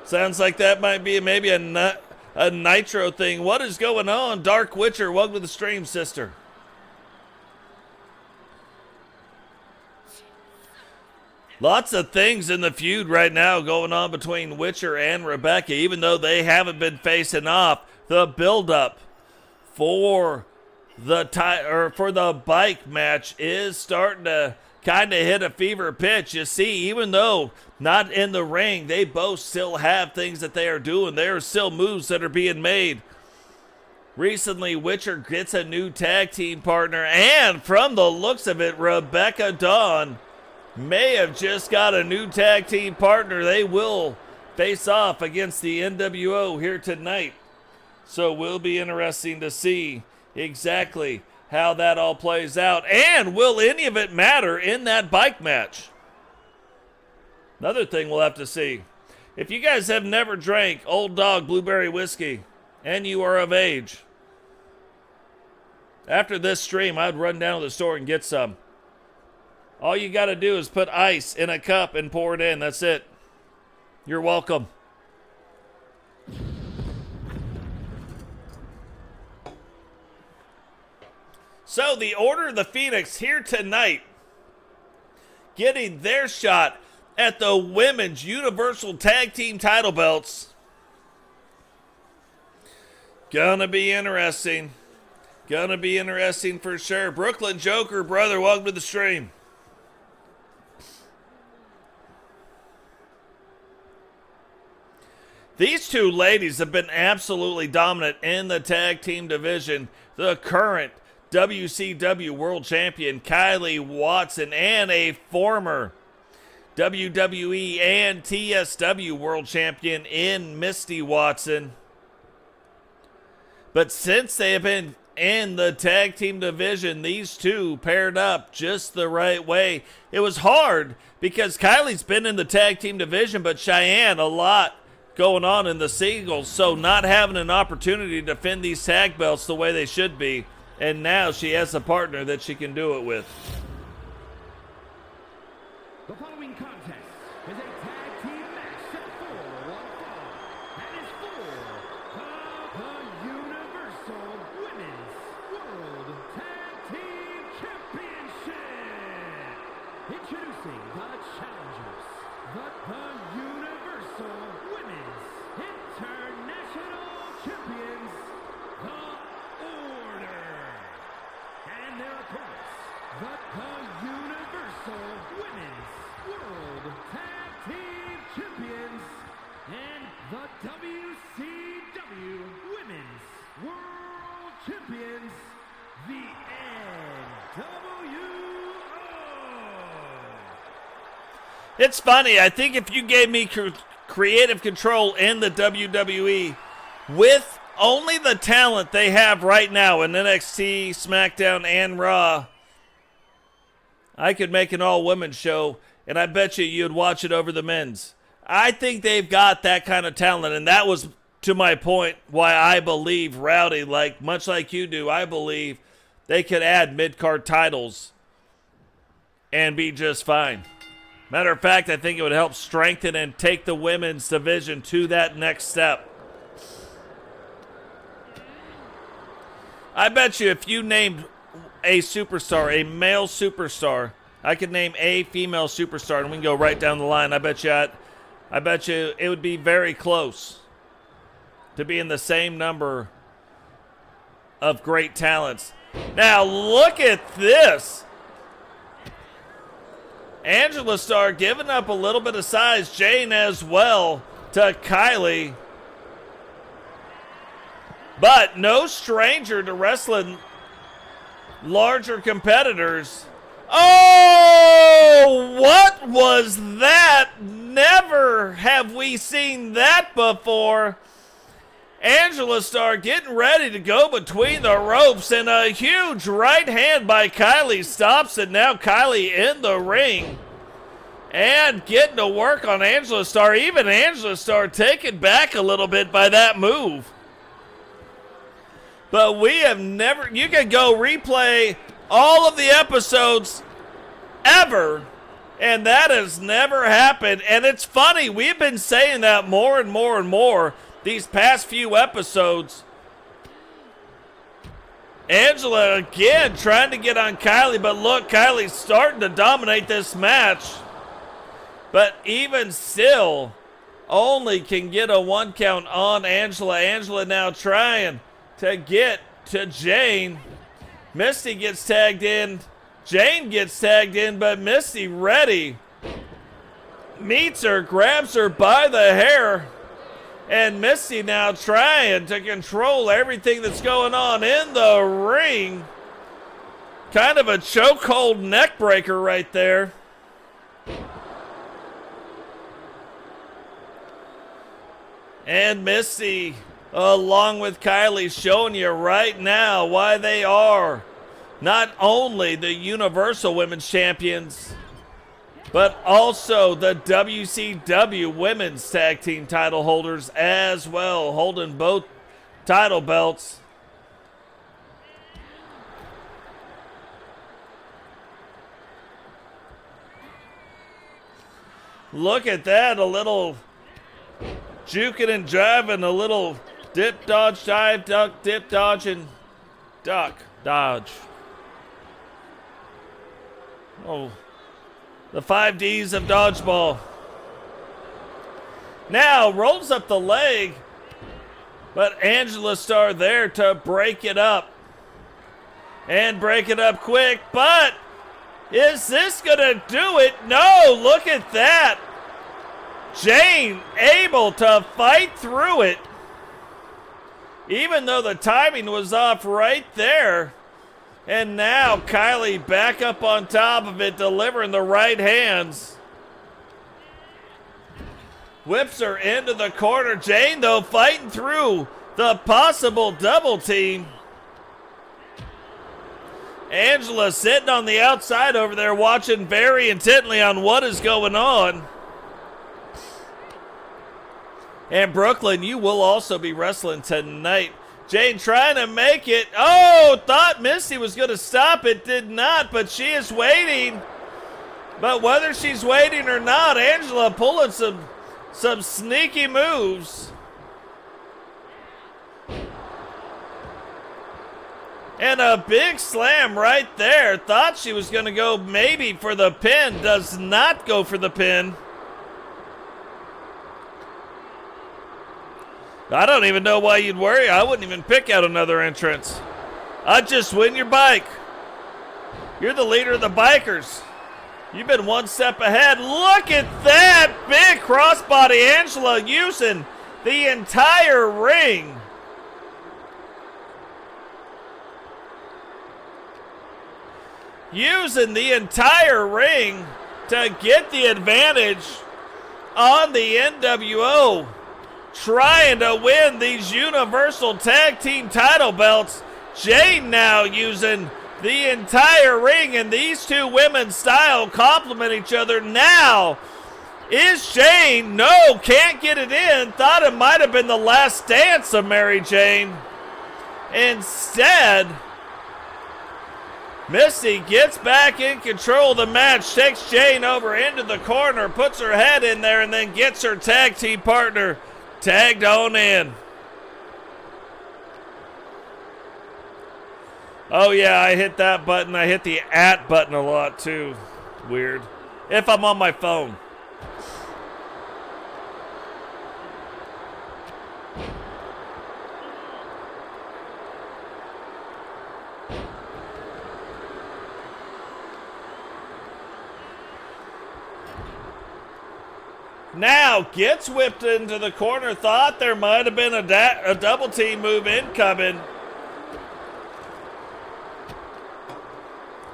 Sounds like that might be maybe a Nitro thing. What is going on? Dark Witcher, welcome to the stream, sister. Lots of things in the feud right now going on between Witcher and Rebecca, even though they haven't been facing off. The build-up for the bike match is starting to kind of hit a fever pitch. You see, even though not in the ring, they both still have things that they are doing. There are still moves that are being made. Recently, Witcher gets a new tag team partner, and from the looks of it, Rebecca Dawn may have just got a new tag team partner. They will face off against the NWO here tonight. So it will be interesting to see exactly how that all plays out. And will any of it matter in that bike match? Another thing we'll have to see. If you guys have never drank Old Dog Blueberry Whiskey and you are of age, after this stream, I'd run down to the store and get some. All you got to do is put ice in a cup and pour it in. That's it. You're welcome. So the Order of the Phoenix here tonight, getting their shot at the Women's Universal Tag Team title belts. Gonna be interesting. Gonna be interesting for sure. Brooklyn Joker, brother, welcome to the stream. These two ladies have been absolutely dominant in the tag team division. The current WCW World Champion Kylee Watson and a former WWE and TSW World Champion in Misti Watson. But since they have been in the tag team division, these two paired up just the right way. It was hard because Kylie's been in the tag team division, but Shyanne a lot going on in the singles, so not having an opportunity to defend these tag belts the way they should be. And now she has a partner that she can do it with. The following contest is a tag team match set for one fall. That is for the Universal Women's World Tag Team Championship. Introducing the challengers, the Universal Women's International Champions, the Order. And their opponents, the Universal Women's World Tag Team Champions and the WCW Women's World Champions, the NWO. It's funny. I think if you gave me creative control in the WWE with only the talent they have right now in NXT, SmackDown, and Raw, I could make an all-women show, and I bet you'd watch it over the men's. I think they've got that kind of talent, and that was, to my point, why I believe Rowdy, much like you do, I believe they could add mid-card titles and be just fine. Matter of fact, I think it would help strengthen and take the women's division to that next step. I bet you if you named a superstar, a male superstar, I could name a female superstar, and we can go right down the line. I bet you it would be very close to being the same number of great talents. Now look at this. Angela Starr giving up a little bit of size. Jane as well to Kylee. But no stranger to wrestling larger competitors. Oh, what was that? Never have we seen that before. Angela Starr getting ready to go between the ropes, and a huge right hand by Kylee stops it. Now Kylee in the ring and getting to work on Angela Starr. Even Angela Starr taken back a little bit by that move. But we have never, you can go replay all of the episodes ever, and that has never happened. And it's funny, we've been saying that more and more and more these past few episodes. Angela again trying to get on Kylee, but look, Kylie's starting to dominate this match. But even still, only can get a 1 count on Angela. Angela now trying to get to Jane. Misti gets tagged in. Jane gets tagged in, but Misti ready. Meets her, grabs her by the hair. And Misti now trying to control everything that's going on in the ring. Kind of a chokehold neck breaker right there. And Misti, along with Kylee, showing you right now why they are not only the Universal Women's Champions, but also the WCW Women's Tag Team title holders as well, holding both title belts. Look at that, a little juking and jiving, a little dip, dodge, dive, duck, dip, dodge, and duck, dodge. Oh, the 5 Ds of dodgeball. Now rolls up the leg, but Angela Starr there to break it up. And break it up quick, but is this gonna do it? No, look at that. Jane able to fight through it. Even though the timing was off right there. And now Kylee back up on top of it, delivering the right hands. Whips her into the corner. Jane, though, fighting through the possible double team. Angela sitting on the outside over there watching very intently on what is going on. And Brooklyn, you will also be wrestling tonight. Jane trying to make it. Oh, thought Misti was going to stop it. Did not, but she is waiting. But whether she's waiting or not, Angela pulling some sneaky moves. And a big slam right there. Thought she was going to go maybe for the pin. Does not go for the pin. I don't even know why you'd worry. I wouldn't even pick out another entrance. I'd just win your bike. You're the leader of the bikers. You've been one step ahead. Look at that big crossbody. Angela using the entire ring. Using the entire ring to get the advantage on the NWO. Trying to win these Universal Tag Team title belts. Jane now using the entire ring, and these two women's style complement each other. Now, is Jane? No, can't get it in. Thought it might have been the last dance of Mary Jane. Instead, Misti gets back in control of the match, takes Jane over into the corner, puts her head in there, and then gets her tag team partner tagged on in. Oh yeah, I hit that button. I hit the @ button a lot too. Weird. If I'm on my phone. Now gets whipped into the corner. Thought there might have been a double team move incoming.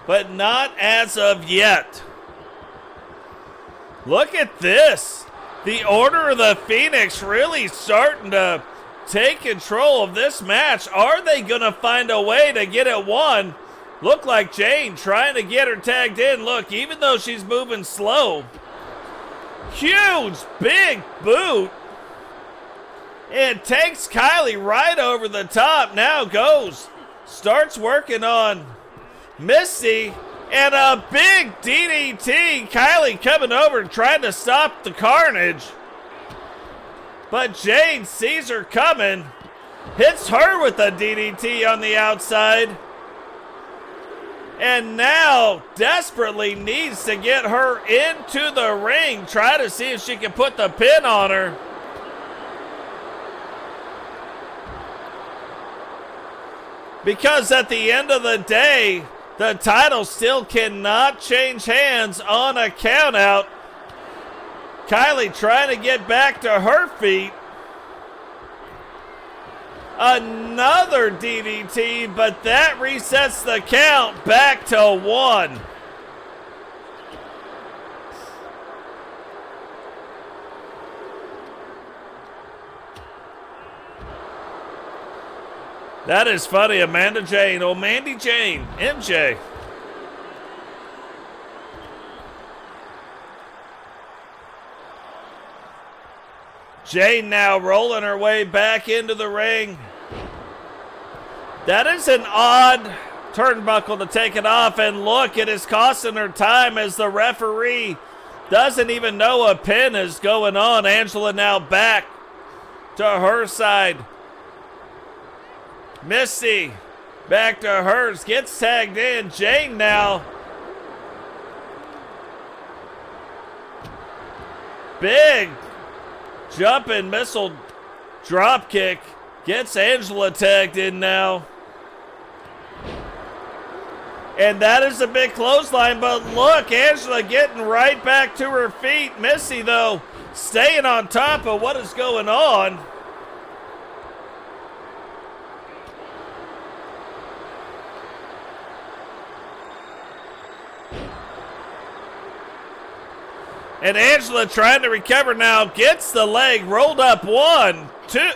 But not as of yet. Look at this. The Order of the Phoenix really starting to take control of this match. Are they going to find a way to get it won? Look like Jane trying to get her tagged in. Look, even though she's moving slow. Huge, big boot. It takes Kylee right over the top. Now goes. Starts working on Misti. And a big DDT. Kylee coming over and trying to stop the carnage. But Jane sees her coming. Hits her with a DDT on the outside. And now desperately needs to get her into the ring. Try to see if she can put the pin on her. Because at the end of the day, the title still cannot change hands on a countout. Kylee trying to get back to her feet. Another DDT, but that resets the count back to 1. That is funny. Amanda Jane. Oh, Mandy Jane. MJ. Jane now rolling her way back into the ring. That is an odd turnbuckle to take it off, and look, it is costing her time as the referee doesn't even know a pin is going on. Angela now back to her side. Misti back to hers, gets tagged in. Jane now. Big jumping missile drop kick. Gets Angela tagged in now. And that is a big clothesline, but look, Angela getting right back to her feet. Misti, though, staying on top of what is going on. And Angela trying to recover now, gets the leg rolled up. 1, 2.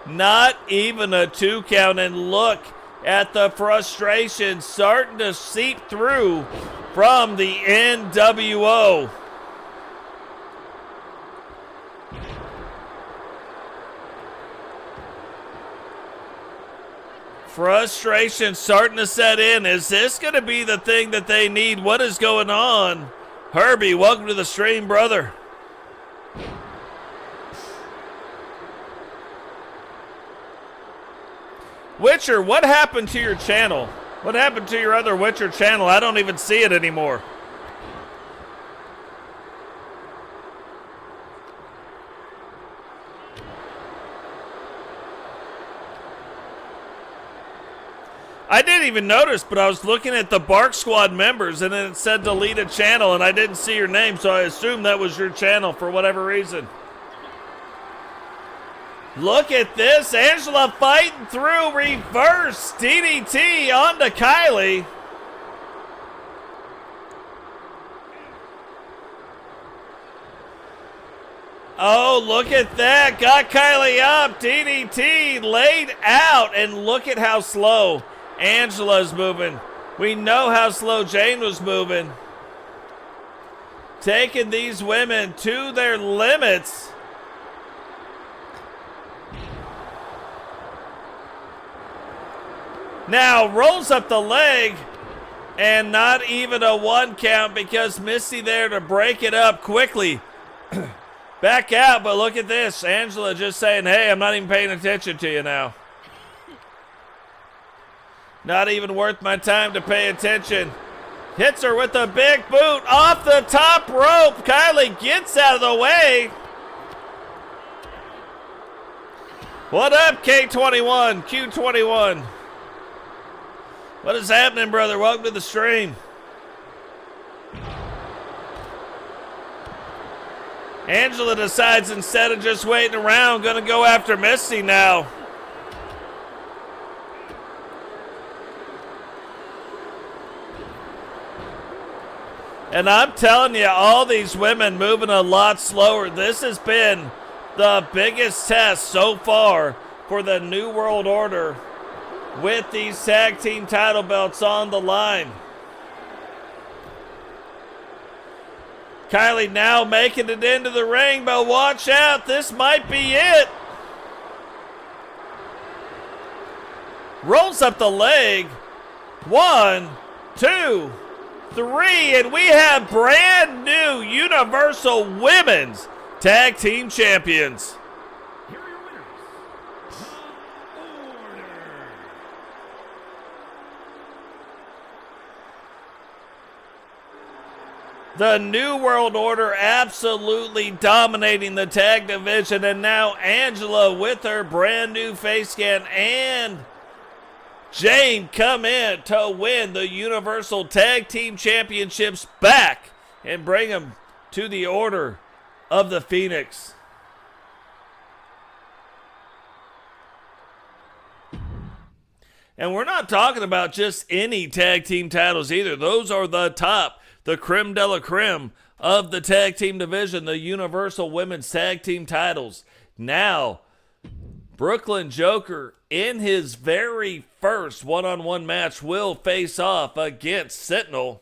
Not even a 2 count, and look at the frustration starting to seep through from the NWO. Frustration starting to set in. Is this going to be the thing that they need? What is going on? Herbie, welcome to the stream, brother. Witcher, what happened to your channel? What happened to your other Witcher channel? I don't even see it anymore. I didn't even notice, but I was looking at the Bark Squad members and then it said delete a channel and I didn't see your name, so I assumed that was your channel for whatever reason. Look at this. Angela fighting through. Reverse DDT onto Kylee. Oh, look at that. Got Kylee up. DDT laid out. And look at how slow Angela's moving. We know how slow Jane was moving. Taking these women to their limits. Now rolls up the leg and not even a 1 count because Misti there to break it up quickly. Back out, but look at this. Angela just saying, hey, I'm not even paying attention to you now. Not even worth my time to pay attention. Hits her with a big boot off the top rope. Kylee gets out of the way. What up, K21, Q21? What is happening, brother? Welcome to the stream. Angela decides instead of just waiting around, gonna go after Misti now. And I'm telling you, all these women moving a lot slower. This has been the biggest test so far for the New World Order with these tag team title belts on the line. Kylee now making it into the ring, but watch out, this might be it. Rolls up the leg. 1, 2, 3, and we have brand new Universal Women's Tag Team Champions. Here are your winners, The Order. The New World Order absolutely dominating the tag division, and now Angela with her brand new face scan and Jane come in to win the Universal Tag Team Championships back and bring them to the Order of the Phoenix. And we're not talking about just any tag team titles either. Those are the top, the creme de la creme of the tag team division, the Universal Women's Tag Team titles. Now, Brooklyn Joker, in his very first one-on-one match, will face off against Sentinel.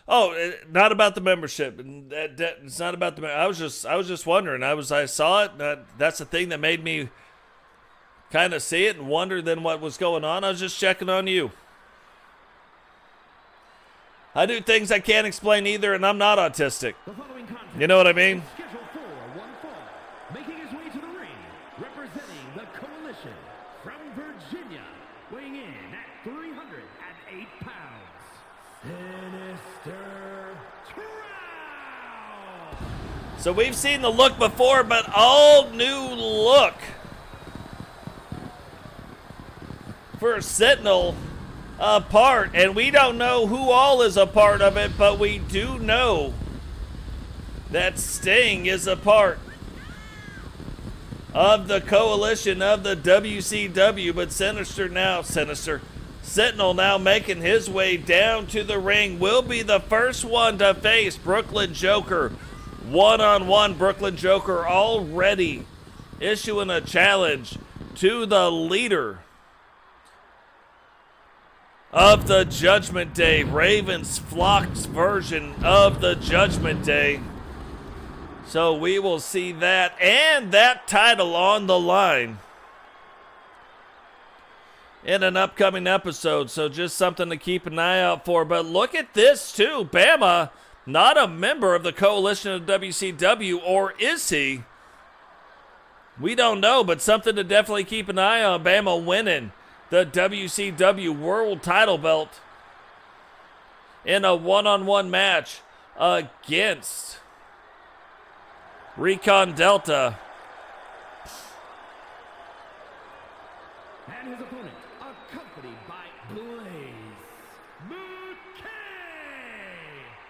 Oh, not about the membership. It's not about the. I was just wondering. I saw it. That's the thing that made me kind of see it and wonder then what was going on. I was just checking on you. I do things I can't explain either, and I'm not autistic. You know what I mean? Scheduled for one fall, making his way to the ring, representing the Coalition from Virginia, weighing in at 308 pounds. Sinister Trout. So we've seen the look before, but all new look for Sentinel apart, and we don't know who all is a part of it, but we do know that Sting is a part of the coalition of the WCW, but Sentinel now making his way down to the ring, will be the first one to face Brooklyn Joker. One-on-one, Brooklyn Joker already issuing a challenge to the leader of the Judgment Day, Ravens Flock's version of the Judgment Day. So we will see that and that title on the line in an upcoming episode. So just something to keep an eye out for. But look at this too. Bama, not a member of the coalition of WCW, or is he? We don't know, but something to definitely keep an eye on. Bama winning the WCW World Title belt in a one-on-one match against Recon Delta. And his opponent, accompanied by Blaze McKay,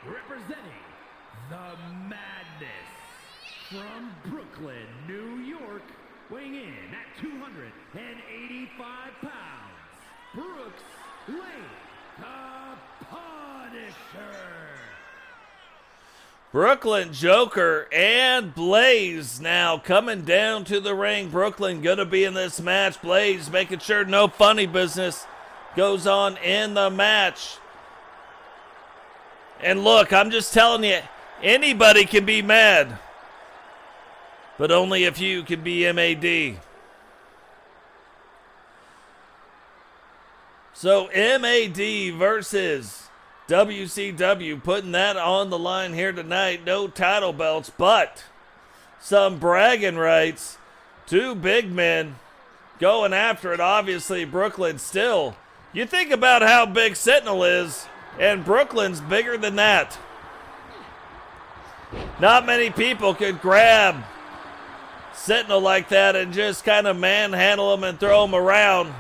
representing the Madness from Brooklyn, New York, weighing in at 285 pounds, Brooks Lane, the Punisher. Brooklyn Joker and Blaze now coming down to the ring. Brooklyn going to be in this match. Blaze making sure no funny business goes on in the match. And look, I'm just telling you, anybody can be mad, but only if you can be MAD. So MAD versus WCW, putting that on the line here tonight. No title belts, but some bragging rights. Two big men going after it. Obviously, Brooklyn still. You think about how big Sentinel is, and Brooklyn's bigger than that. Not many people could grab Sentinel like that and just kind of manhandle him and throw him around.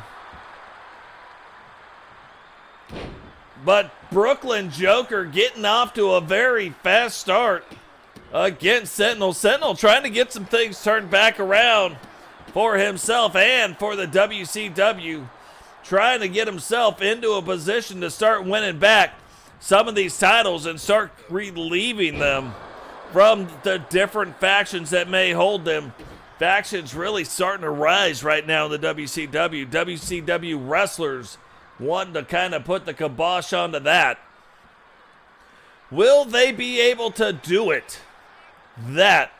But Brooklyn Joker getting off to a very fast start against Sentinel. Sentinel trying to get some things turned back around for himself and for the WCW. Trying to get himself into a position to start winning back some of these titles and start relieving them from the different factions that may hold them. Factions really starting to rise right now in the WCW. WCW wrestlers wanting to kind of put the kibosh onto that. Will they be able to do it? That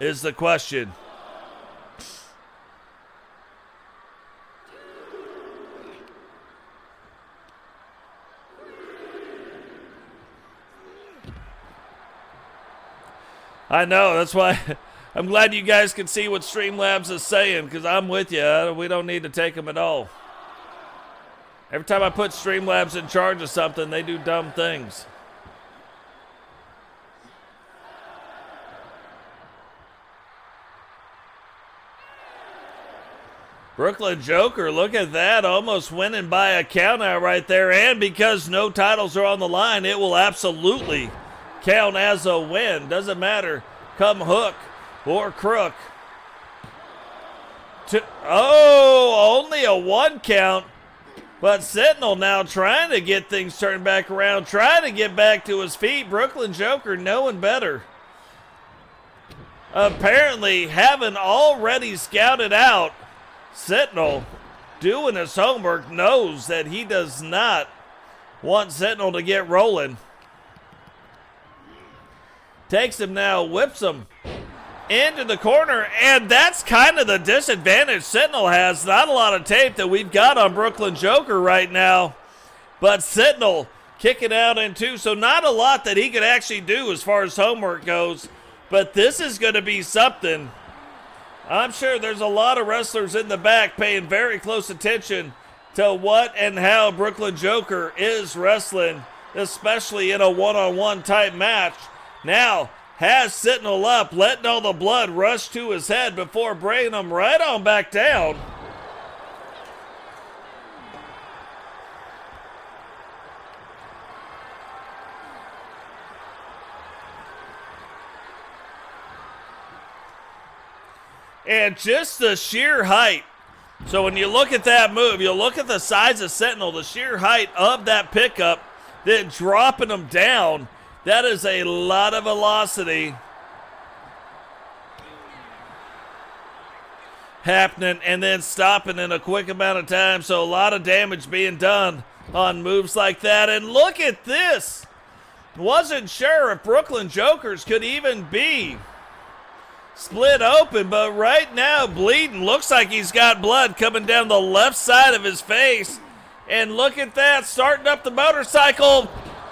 is the question. I know, that's why I'm glad you guys can see what Streamlabs is saying, because I'm with you. We don't need to take them at all. Every time I put Streamlabs in charge of something, they do dumb things. Brooklyn Joker, look at that, almost winning by a count out right there. And because no titles are on the line, it will absolutely count as a win. Doesn't matter, come hook or crook. Only a 1 count. But Sentinel now trying to get things turned back around, trying to get back to his feet. Brooklyn Joker knowing better. Apparently having already scouted out Sentinel, doing his homework, knows that he does not want Sentinel to get rolling. Takes him now, whips him into the corner, and that's kind of the disadvantage Sentinel has. Not a lot of tape that we've got on Brooklyn Joker right now, but Sentinel kicking out in two, so not a lot that he could actually do as far as homework goes, but this is going to be something. I'm sure there's a lot of wrestlers in the back paying very close attention to what and how Brooklyn Joker is wrestling, especially in a one-on-one type match. Now, has Sentinel up, letting all the blood rush to his head before bringing him right on back down. And just the sheer height. So when you look at that move, you look at the size of Sentinel, the sheer height of that pickup, then dropping him down. That is a lot of velocity. happening and then stopping in a quick amount of time. So a lot of damage being done on moves like that. And look at this. Wasn't sure if Brooklyn Jokers could even be split open, but right now bleeding. Looks like he's got blood coming down the left side of his face. And look at that, starting up the motorcycle.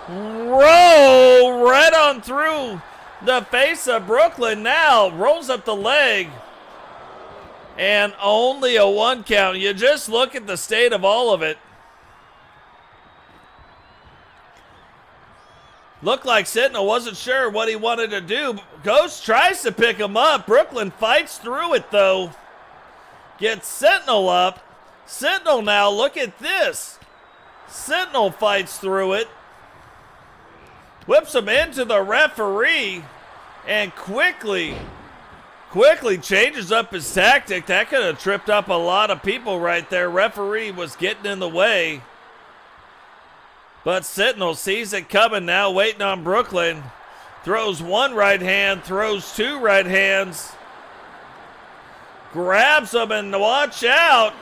Roll right on through the face of Brooklyn. Now rolls up the leg. And only a 1 count. You just look at the state of all of it. Looked like Sentinel wasn't sure what he wanted to do. Ghost tries to pick him up. Brooklyn fights through it, though. Gets Sentinel up. Sentinel now, look at this. Sentinel fights through it. Whips him into the referee. And quickly changes up his tactic. That could have tripped up a lot of people right there. Referee was getting in the way. But Sentinel sees it coming now, waiting on Brooklyn. Throws 1 right hand, throws 2 right hands. Grabs him and watch out.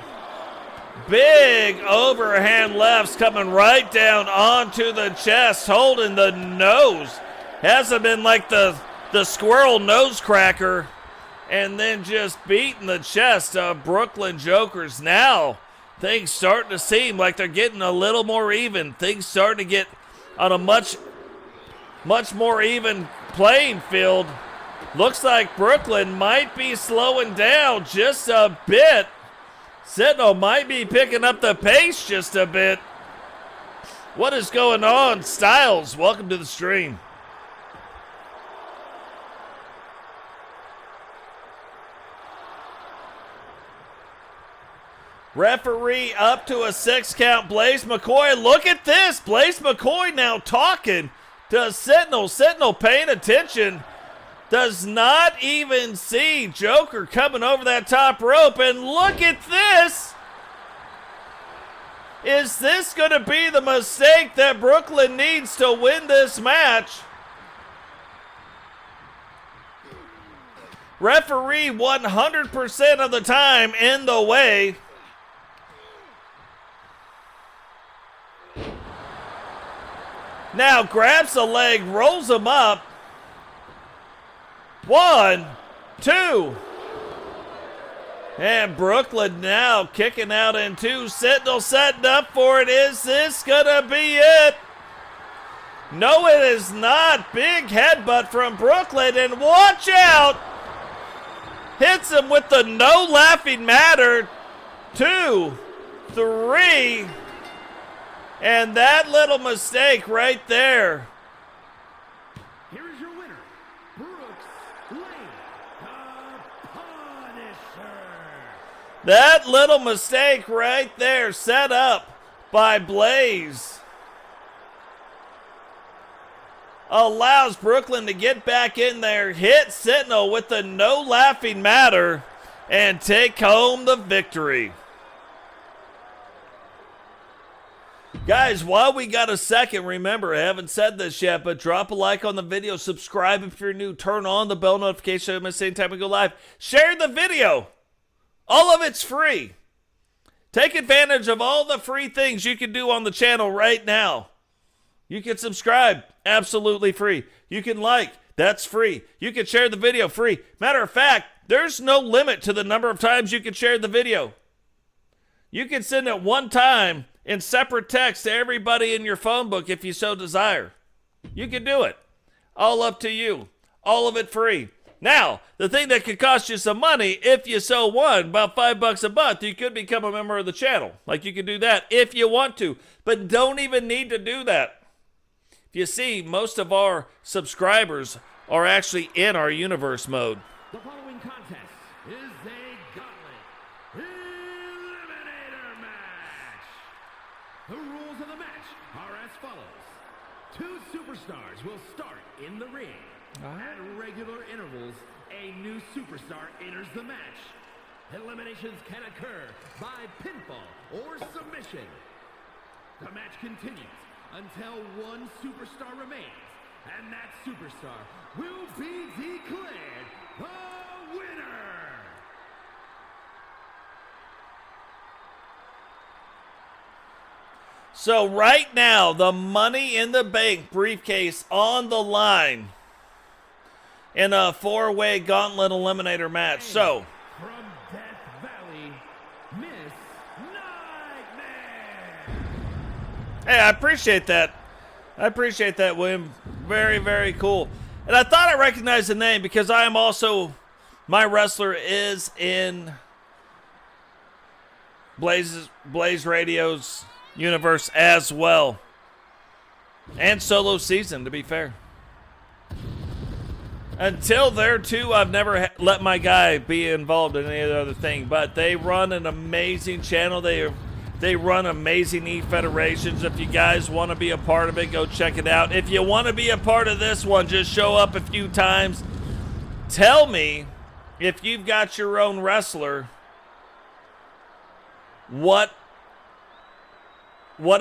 Big overhand lefts coming right down onto the chest, holding the nose. Hasn't been like the squirrel nose cracker. And then just beating the chest of Brooklyn Jokers. Now things starting to seem like they're getting a little more even. Things starting to get on a much more even playing field. Looks like Brooklyn might be slowing down just a bit. Sentinel might be picking up the pace just a bit. What is going on? Styles, welcome to the stream. Referee up to a 6 count. Blaze McCoy, look at this. Blaze McCoy now talking to Sentinel. Sentinel paying attention. Does not even see Joker coming over that top rope. And look at this. Is this going to be the mistake that Brooklyn needs to win this match? Referee 100% of the time in the way. Now grabs the leg, rolls him up. 1, 2. And Brooklyn now kicking out in 2. Sentinel setting up for it. Is this gonna be it? No, it is not. Big headbutt from Brooklyn, and watch out. Hits him with the no laughing matter. 2, 3. And that little mistake right there. Here is your winner, Brooks Lee, the Punisher. That little mistake right there set up by Blaze allows Brooklyn to get back in there, hit Sentinel with the no laughing matter, and take home the victory. Guys, while we got a second, remember, I haven't said this yet, but drop a like on the video, subscribe if you're new, turn on the bell notification so you don't miss any time we go live. Share the video. All of it's free. Take advantage of all the free things you can do on the channel right now. You can subscribe, absolutely free. You can like, that's free. You can share the video, free. Matter of fact, there's no limit to the number of times you can share the video. You can send it one time in separate text to everybody in your phone book if you so desire. You can do it. All up to you. All of it free. Now, the thing that could cost you some money, if you so want, about $5 a month, you could become a member of the channel. Like, you can do that if you want to, but don't even need to do that. If you see, most of our subscribers are actually in our universe mode. The following contest is a gauntlet eliminator match. The rules of the match are as follows. 2 superstars will start in the ring. At regular intervals, a new superstar enters the match. Eliminations can occur by pinfall or submission. The match continues until one superstar remains, and that superstar will be declared the winner. So right now, the Money in the Bank briefcase on the line in a 4-way gauntlet eliminator match. So From Death Valley, Miss Nightmare. hey, I appreciate that. I appreciate that, William. Very, very cool. And I thought I recognized the name because I am also, my wrestler is in Blaze Radio's universe as well. And solo season, to be fair. Until there, too, I've never let my guy be involved in any other thing. But they run an amazing channel. They run amazing E-Federations. If you guys want to be a part of it, go check it out. If you want to be a part of this one, just show up a few times. Tell me if you've got your own wrestler, what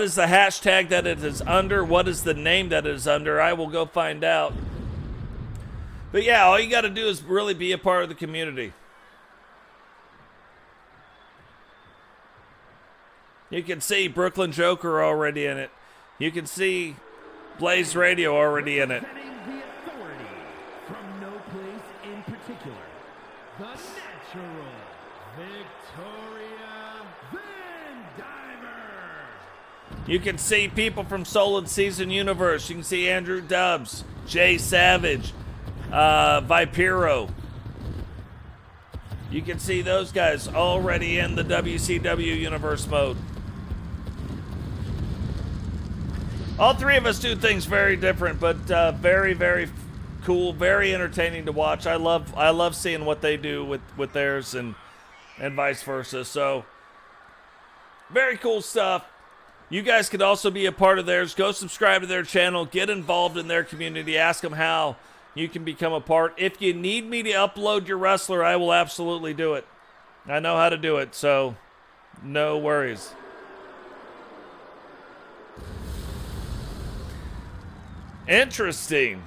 is the hashtag that it is under? What is the name that it is under? I will go find out. But yeah, all you got to do is really be a part of the community. You can see Brooklyn Joker already in it. You can see Blaze Radio already in it. Representing the authority from no place in particular, the natural Victoria Van Diver. You can see people from Soul and Season Universe. You can see A.Dubbs, JSavage, Vipero. You can see those guys already in the WCW Universe Mode. All three of us do things very different, but very, very cool, very entertaining to watch. I love seeing what they do with theirs and vice versa. So very cool stuff. You guys could also be a part of theirs. Go subscribe to their channel. Get involved in their community. Ask them how you can become a part. If you need me to upload your wrestler, I will absolutely do it. I know how to do it, so no worries. Interesting.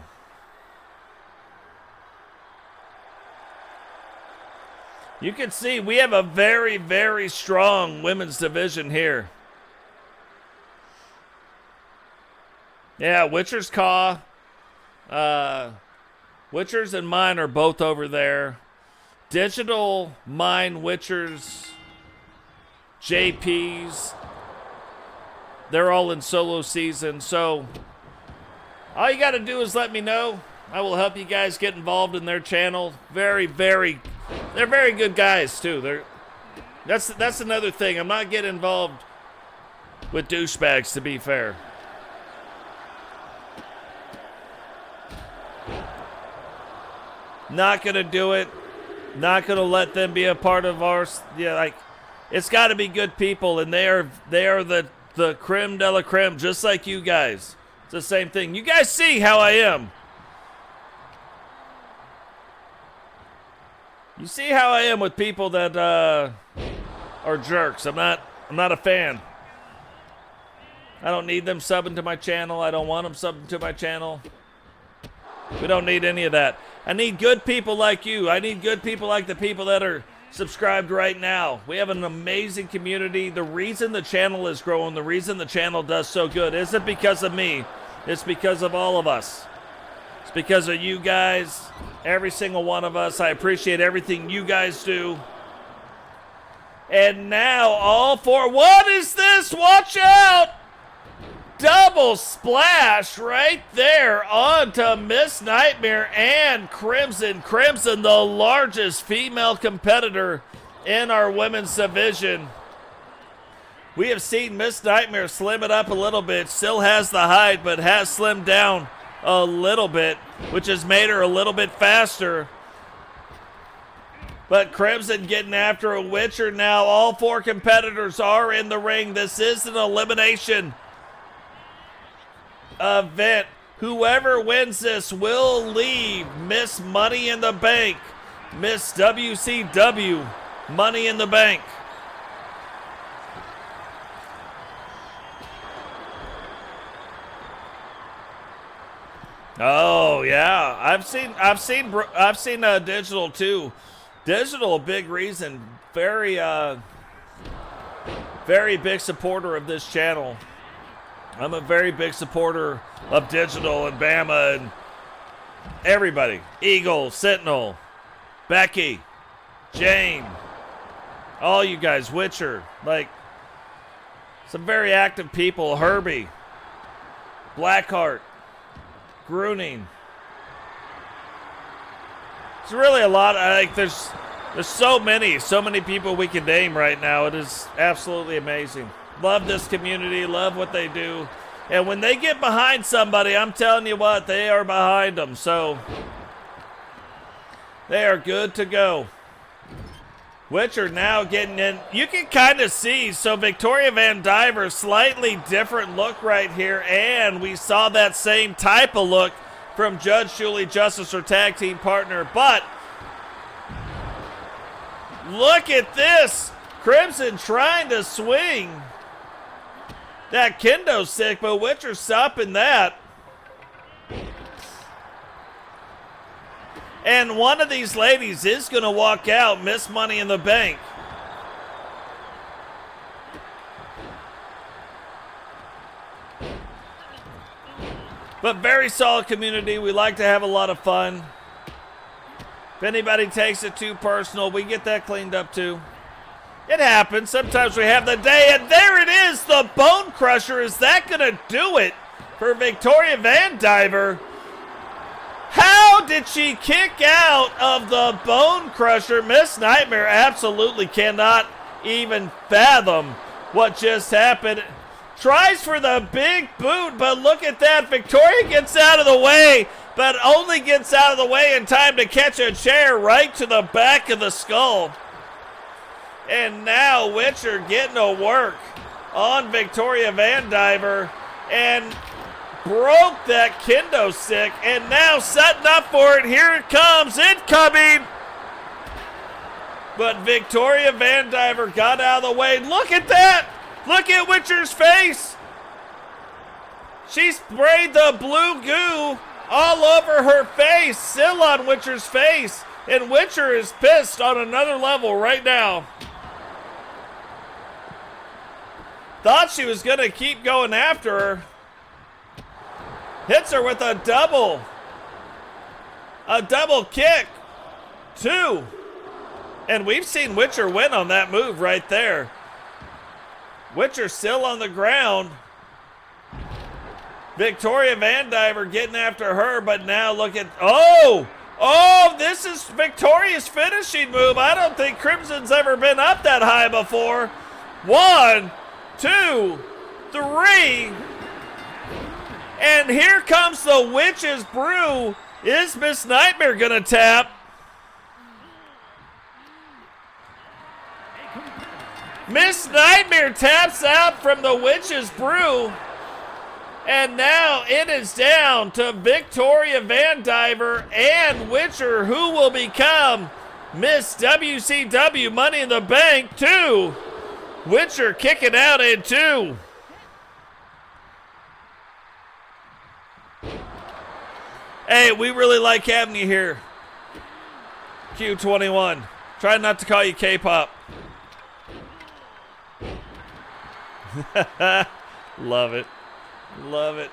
You can see we have a very, very strong women's division here. Yeah, Witcher's Caw. Witchers and mine are both over there. Digital, mine, Witchers, JP's. They're all in solo season. So all you got to do is let me know. I will help you guys get involved in their channel. They're very good guys too. That's another thing. I'm not getting involved with douchebags, to be fair. Not gonna do it. Not gonna let them be a part of ours. Yeah, like it's got to be good people, and they are the creme de la creme, just like you guys. It's the same thing. You guys see how I am. You see how I am with people that are jerks. I'm not a fan. I don't need them subbing to my channel. I don't want them subbing to my channel. We don't need any of that. I need good people like you. I need good people like the people that are subscribed right now. We have an amazing community. The reason the channel is growing, the reason the channel does so good isn't because of me. It's because of all of us. It's because of you guys, every single one of us. I appreciate everything you guys do. And now all four. What is this? Watch out! Double splash right there onto Miss Nightmare and Crimson. Crimson, the largest female competitor in our women's division. We have seen Miss Nightmare slim it up a little bit. Still has the height, but has slimmed down a little bit, which has made her a little bit faster. But Crimson getting after a Witcher now. All four competitors are in the ring. This is an elimination event. Whoever wins this will leave Miss Money in the Bank, Miss WCW Money in the Bank. Oh yeah, I've seen Digital too. Digital, a big reason, very big supporter of this channel. I'm a very big supporter of Digital and Bama and everybody. Eagle, Sentinel, Becky, Jane, all you guys, Witcher, like some very active people, Herbie, Blackheart, Gruning. It's really a lot. Like there's so many people we can name right now. It is absolutely amazing. Love this community, love what they do. And when they get behind somebody, I'm telling you what, they are behind them. So they are good to go. Which are now getting in. You can kind of see, so Victoria Van Diver, slightly different look right here. And we saw that same type of look from Judge Julie Justice, her tag team partner. But look at this. Crimson trying to swing that kendo stick, but Witcher stopping that. And one of these ladies is going to walk out, miss Money in the Bank. But very solid community. We like to have a lot of fun. If anybody takes it too personal, we get that cleaned up too. It happens. Sometimes we have the day, and there it is, the Bone Crusher. Is that going to do it for Victoria Van Diver? How did she kick out of the Bone Crusher? Miss Nightmare absolutely cannot even fathom what just happened. Tries for the big boot, but look at that. Victoria gets out of the way, but only gets out of the way in time to catch a chair right to the back of the skull. And now Witcher getting to work on Victoria Van Diver and broke that kendo stick, and now setting up for it. Here it comes, incoming. But Victoria Van Diver got out of the way. Look at that. Look at Witcher's face. She sprayed the blue goo all over her face, still on Witcher's face. And Witcher is pissed on another level right now. Thought she was going to keep going after her. Hits her with a double kick. 2. And we've seen Witcher win on that move right there. Witcher still on the ground. Victoria Van Diver getting after her, but now look at, oh, this is Victoria's finishing move. I don't think Crimson's ever been up that high before. 1, 2, 3. And here comes the Witch's Brew. Is Miss Nightmare gonna tap? Miss Nightmare taps out from the Witch's Brew. And now it is down to Victoria Van Diver and Witcher, who will become Miss WCW Money in the Bank 2. Witcher kicking out in 2. Hey, we really like having you here. Q21. Try not to call you K-pop. Love it. Love it.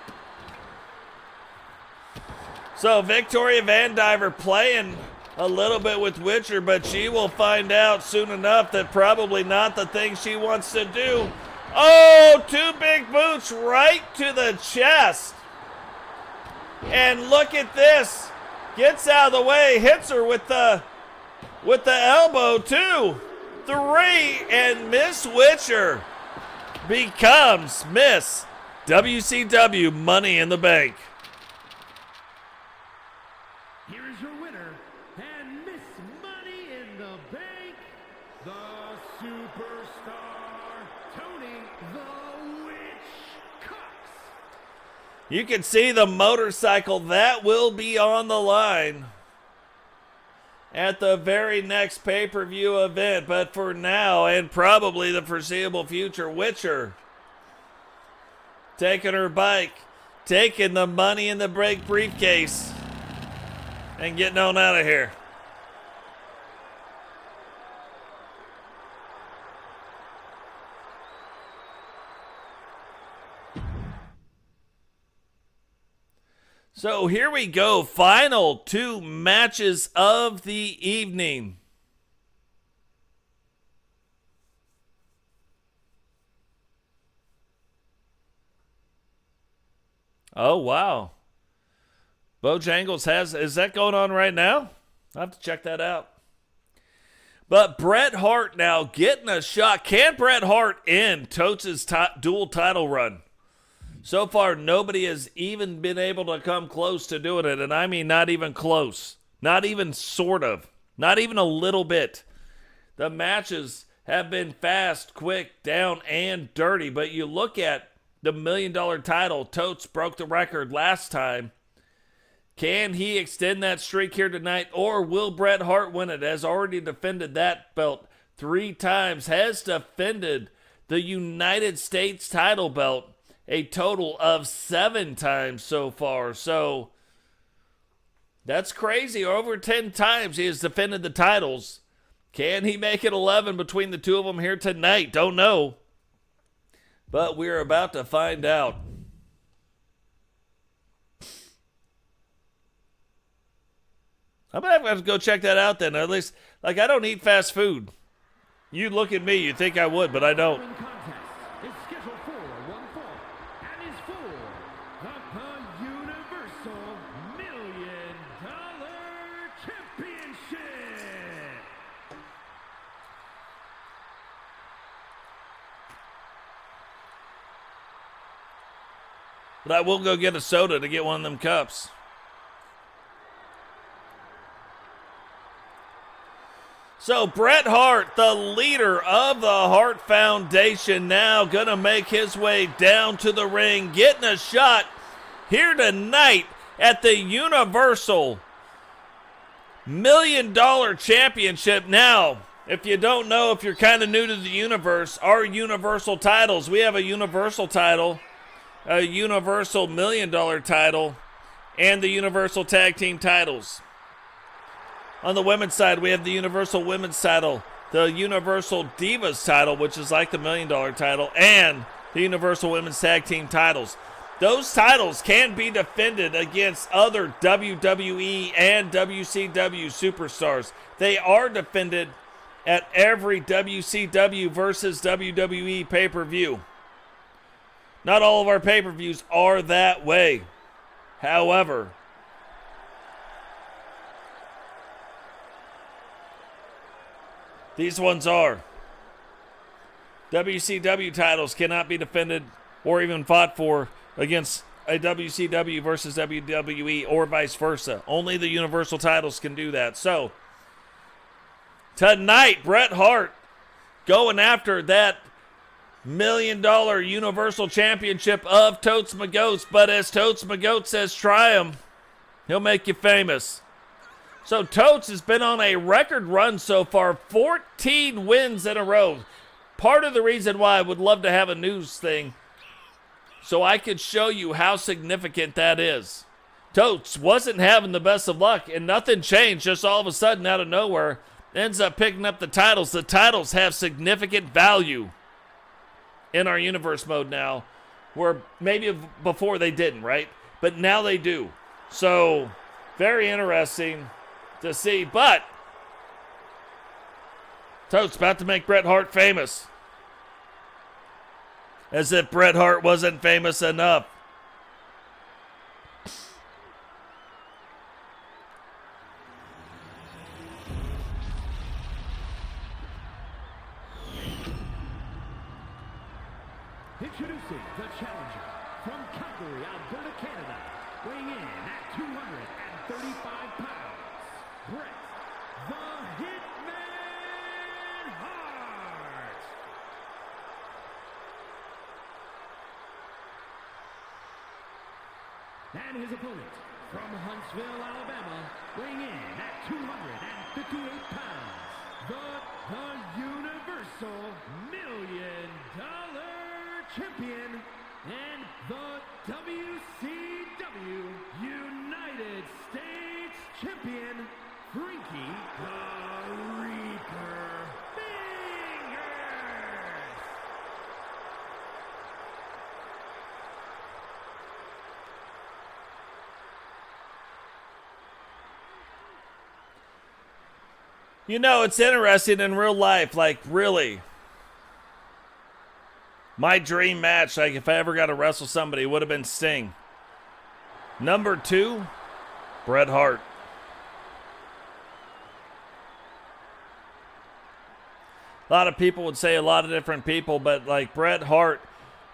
So Victoria Van Diver playing a little bit with Witcher, but she will find out soon enough that probably not the thing she wants to do. Oh, 2 big boots right to the chest. And look at this. Gets out of the way, hits her with the elbow. 2, 3, and Miss Witcher becomes Miss WCW Money in the Bank. Here is your winner and Miss Money in the Bank, the Superstar, Tony the Witch Cox. You can see the motorcycle that will be on the line at the very next pay-per-view event. But for now, and probably the foreseeable future, Witcher taking her bike, taking the Money in the Bank briefcase, and getting on out of here. So here we go. Final 2 matches of the evening. Oh, wow. Bojangles is that going on right now? I'll have to check that out. But Bret Hart now getting a shot. Can Bret Hart end Totes' dual title run? So far, nobody has even been able to come close to doing it. And I mean not even close. Not even sort of. Not even a little bit. The matches have been fast, quick, down, and dirty. But you look at the $1 million title. Totes broke the record last time. Can he extend that streak here tonight? Or will Bret Hart win it? Has already defended that belt 3 times. Has defended the United States title belt a total of 7 times so far. So that's crazy. Over 10 times he has defended the titles. Can he make it 11 between the two of them here tonight? Don't know. But we're about to find out. I'm going to have to go check that out then. At least, I don't eat fast food. You look at me, you think I would, but I don't. Is scheduled for one fall and is for the Universal $1 Million Championship. But I will go get a soda to get one of them cups. So Bret Hart, the leader of the Hart Foundation, now going to make his way down to the ring, getting a shot here tonight at the Universal $1 Million Championship. Now, if you don't know, if you're kind of new to the universe, our universal titles, we have a universal title, a universal $1 Million title, and the universal tag team titles. On the women's side, we have the Universal Women's title, the Universal Divas title, which is like the $1 Million title, and the Universal Women's Tag Team titles. Those titles can be defended against other WWE and WCW superstars. They are defended at every WCW versus WWE pay-per-view. Not all of our pay-per-views are that way. However, these ones are. WCW titles cannot be defended or even fought for against a WCW versus WWE or vice versa. Only the Universal titles can do that. So, tonight, Bret Hart going after that $1 Million Universal Championship of TotesMcGotes. But as TotesMcGotes says, try him. He'll make you famous. So Totes has been on a record run so far, 14 wins in a row. Part of the reason why I would love to have a news thing so I could show you how significant that is. Totes wasn't having the best of luck, and nothing changed. Just all of a sudden, out of nowhere, ends up picking up the titles. The titles have significant value in our universe mode now, where maybe before they didn't, right? But now they do. So, very interesting to see, but Totes about to make Bret Hart famous. As if Bret Hart wasn't famous enough. Introducing the challenger from Calgary, Alberta, Canada, weighing in at 235 pounds. Bret the Hitman Hart. And his opponent from Huntsville, Alabama, weighing in at 258 pounds. The Universal $1 Million Champion and the WCW United States Champion, Frankie the Reaper Fingers. You know, it's interesting in real life, like, really. My dream match, like, if I ever got to wrestle somebody, would have been Sting. Number 2, Bret Hart. A lot of people would say a lot of different people, but, like, Bret Hart,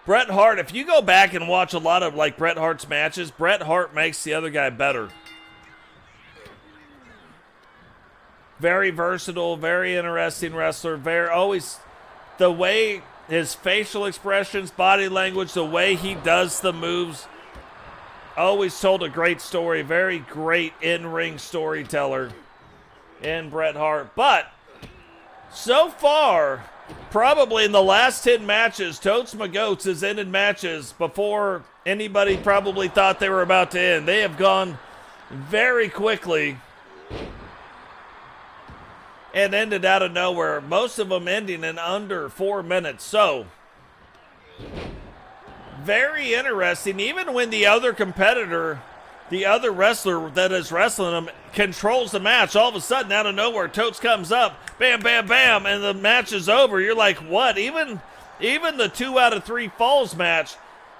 if you go back and watch a lot of, like, Bret Hart's matches, Bret Hart makes the other guy better. Very versatile, very interesting wrestler. Always the way his facial expressions, body language, the way he does the moves, always told a great story. Very great in-ring storyteller in Bret Hart. But so far, probably in the last 10 matches, TotesMcGotes has ended matches before anybody probably thought they were about to end. They have gone very quickly and ended out of nowhere, most of them ending in under 4 minutes. So, very interesting. Even when the other competitor, the other wrestler that is wrestling them, controls the match, all of a sudden, out of nowhere, Totes comes up, bam, bam, bam, and the match is over. You're like, what? Even the 2 out of 3 falls match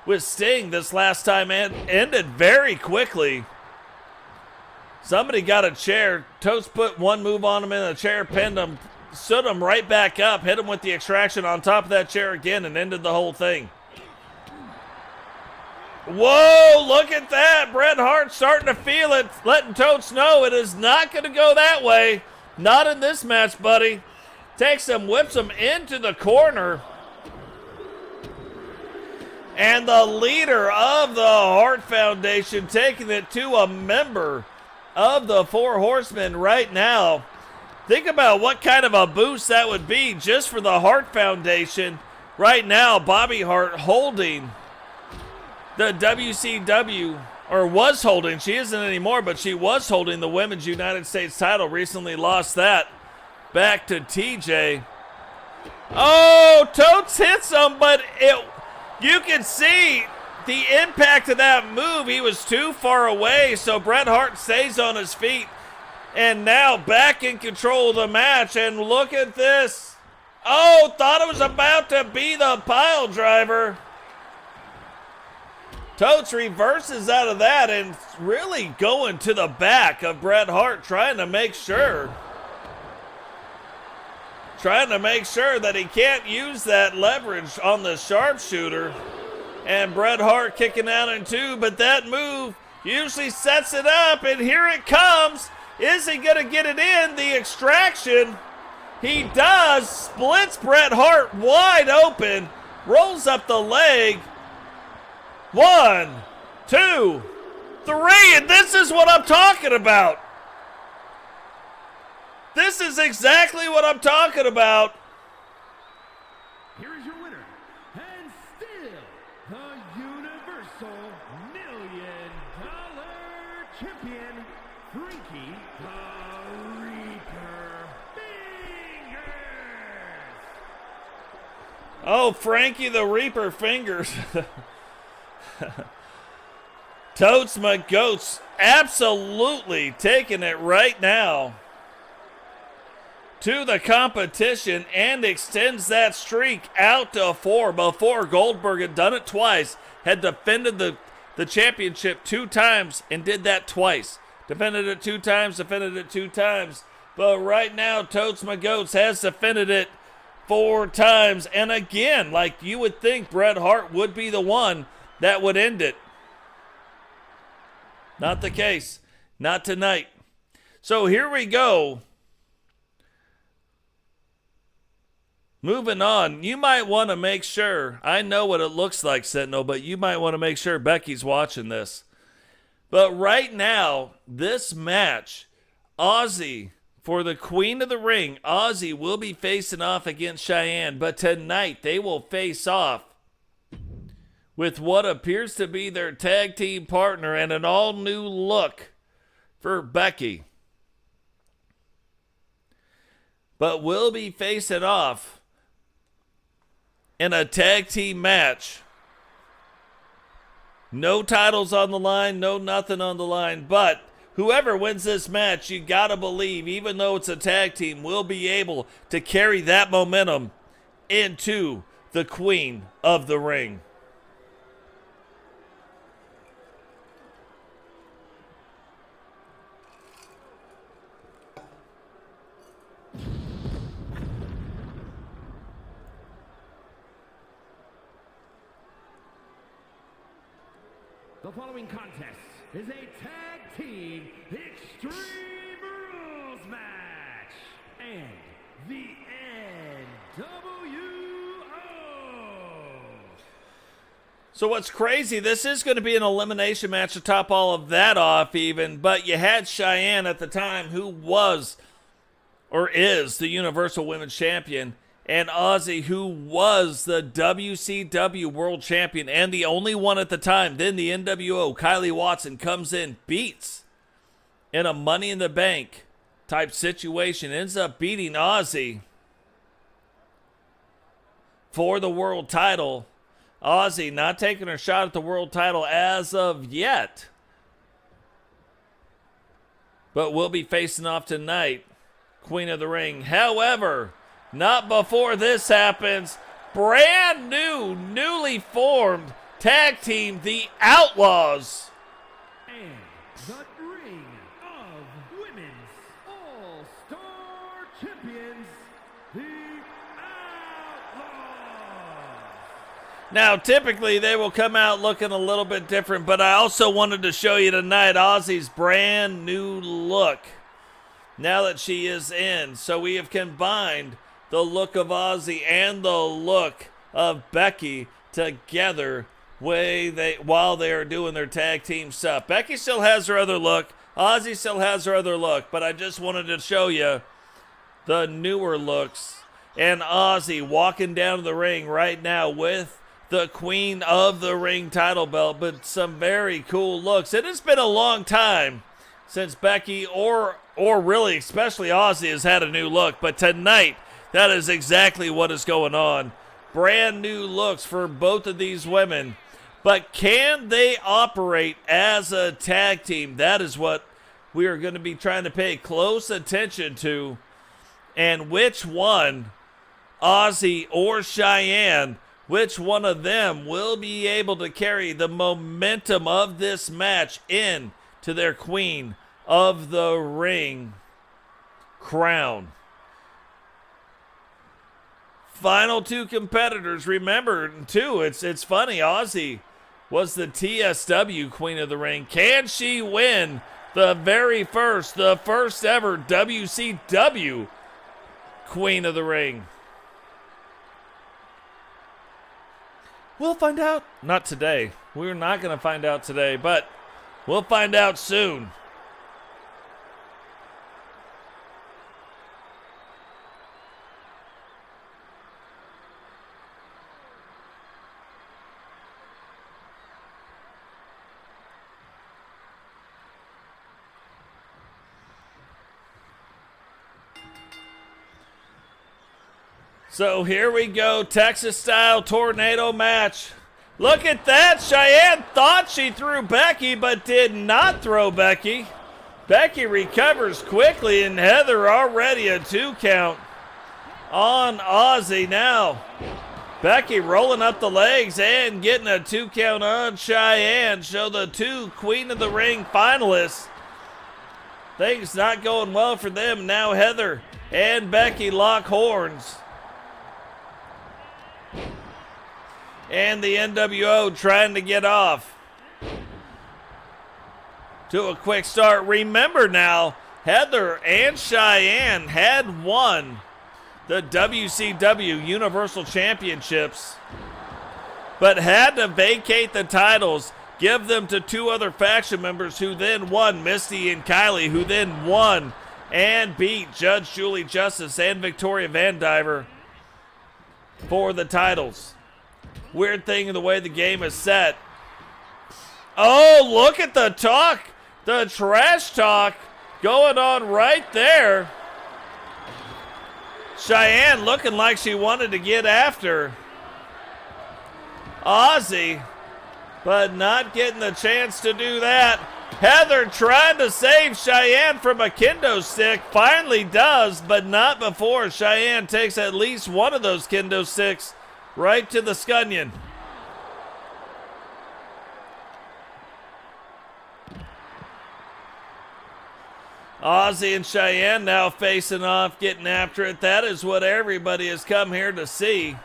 with Sting this last time ended very quickly. Somebody got a chair. Totes put one move on him in a chair, pinned him, stood him right back up, hit him with the extraction on top of that chair again, and ended the whole thing. Whoa, look at that. Bret Hart starting to feel it, letting Totes know it is not going to go that way. Not in this match, buddy. Takes him, whips him into the corner. And the leader of the Hart Foundation taking it to a member of the Four Horsemen right now. Think about what kind of a boost that would be just for the Hart Foundation. Right now, Bobby Hart holding the WCW, or was holding, she isn't anymore, but she was holding the Women's United States title. Recently lost that back to TJ. Oh, Totes hits him, but you can see the impact of that move. He was too far away, so Bret Hart stays on his feet. And now back in control of the match. And look at this. Oh, thought it was about to be the pile driver. Totes reverses out of that and really going to the back of Bret Hart, trying to make sure that he can't use that leverage on the sharpshooter. And Bret Hart kicking out in 2, but that move usually sets it up, and here it comes. Is he going to get it in? The extraction. He does. Splits Bret Hart wide open. Rolls up the leg. 1, 2, 3, and this is what I'm talking about. This is exactly what I'm talking about. Here is your winner, and still the Universal $1 Million Champion, Frankie the Reaper Fingers. Oh, Frankie the Reaper Fingers. TotesMcGotes absolutely taking it right now to the competition and extends that streak out to 4 before Goldberg had done it twice, had defended the championship 2 times and did that twice. Defended it 2 times, defended it 2 times. But right now, TotesMcGotes has defended it 4 times. And again, like you would think Bret Hart would be the one that would end it. Not the case. Not tonight. So here we go. Moving on. You might want to make sure. I know what it looks like, Sentinel, but you might want to make sure Becky's watching this. But right now, this match, Ozzy, for the Queen of the Ring, Ozzy will be facing off against Shyanne. But tonight, they will face off with what appears to be their tag team partner and an all-new look for Becky. But will be facing off in a tag team match. No titles on the line, no nothing on the line, but whoever wins this match, you gotta believe, even though it's a tag team, will be able to carry that momentum into the Queen of the Ring. The following contest is a tag team Extreme Rules match and the NWO. So what's crazy, this is going to be an elimination match to top all of that off even, but you had Shyanne at the time, who was or is the Universal Women's Champion, and Ozzy, who was the WCW World Champion and the only one at the time. Then the NWO, Kylee Watson, comes in, beats in a Money in the Bank type situation, ends up beating Ozzy for the world title. Ozzy not taking her shot at the world title as of yet, but will be facing off tonight, Queen of the Ring. However, not before this happens. Brand new, newly formed tag team, the Outlaws. And the Ring of Women's All-Star Champions, the Outlaws. Now, typically they will come out looking a little bit different, but I also wanted to show you tonight Ozzy's brand new look now that she is in. So we have combined the look of Ozzy and the look of Becky together while they are doing their tag team stuff. Becky still has her other look. Ozzy still has her other look. But I just wanted to show you the newer looks. And Ozzy walking down the ring right now with the Queen of the Ring title belt. But some very cool looks. It has been a long time since Becky or really especially Ozzy has had a new look. But tonight, that is exactly what is going on. Brand new looks for both of these women. But can they operate as a tag team? That is what we are going to be trying to pay close attention to. And which one, Ozzy or Shyanne, which one of them will be able to carry the momentum of this match in to their Queen of the Ring crown. Final two competitors. Remember, too, it's funny, Ozzy was the TSW Queen of the Ring. Can she win the first ever WCW Queen of the Ring? We'll find out. Not today. We're not going to find out today, but we'll find out soon. So here we go, Texas-style tornado match. Look at that. Shyanne thought she threw Becky, but did not throw Becky. Becky recovers quickly, and Heather already a 2 count on Ozzy now. Becky rolling up the legs and getting a 2 count on Shyanne. So the two Queen of the Ring finalists, things not going well for them. Now Heather and Becky lock horns. And the NWO trying to get off to a quick start. Remember now, Heather and Shyanne had won the WCW Universal Championships, but had to vacate the titles, give them to two other faction members who then won, Misti and Kylee, who then won and beat Judge Julie Justice and Victoria Van Diver for the titles. Weird thing in the way the game is set. Oh, look at the talk. The trash talk going on right there. Shyanne looking like she wanted to get after Ozzy, but not getting the chance to do that. Heather trying to save Shyanne from a kendo stick. Finally does, but not before Shyanne takes at least one of those kendo sticks right to the scunion. Ozzy and Shyanne now facing off, getting after it. That is what everybody has come here to see.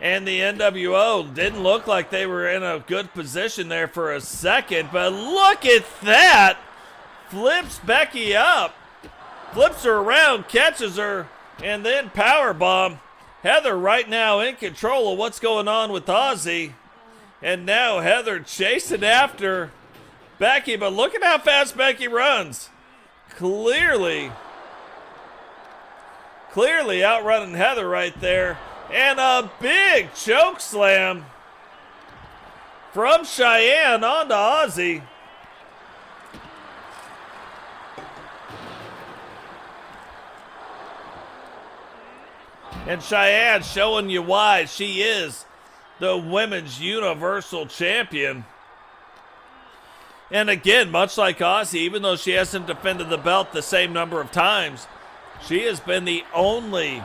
And the NWO didn't look like they were in a good position there for a second, but look at that. Flips Becky up, flips her around, catches her, and then powerbomb. Heather right now in control of what's going on with Ozzy. And now Heather chasing after Becky, but look at how fast Becky runs. Clearly outrunning Heather right there. And a big choke slam from Shyanne onto Ozzy. And Shyanne showing you why she is the Women's Universal Champion. And again, much like Ozzy, even though she hasn't defended the belt the same number of times, she has been the only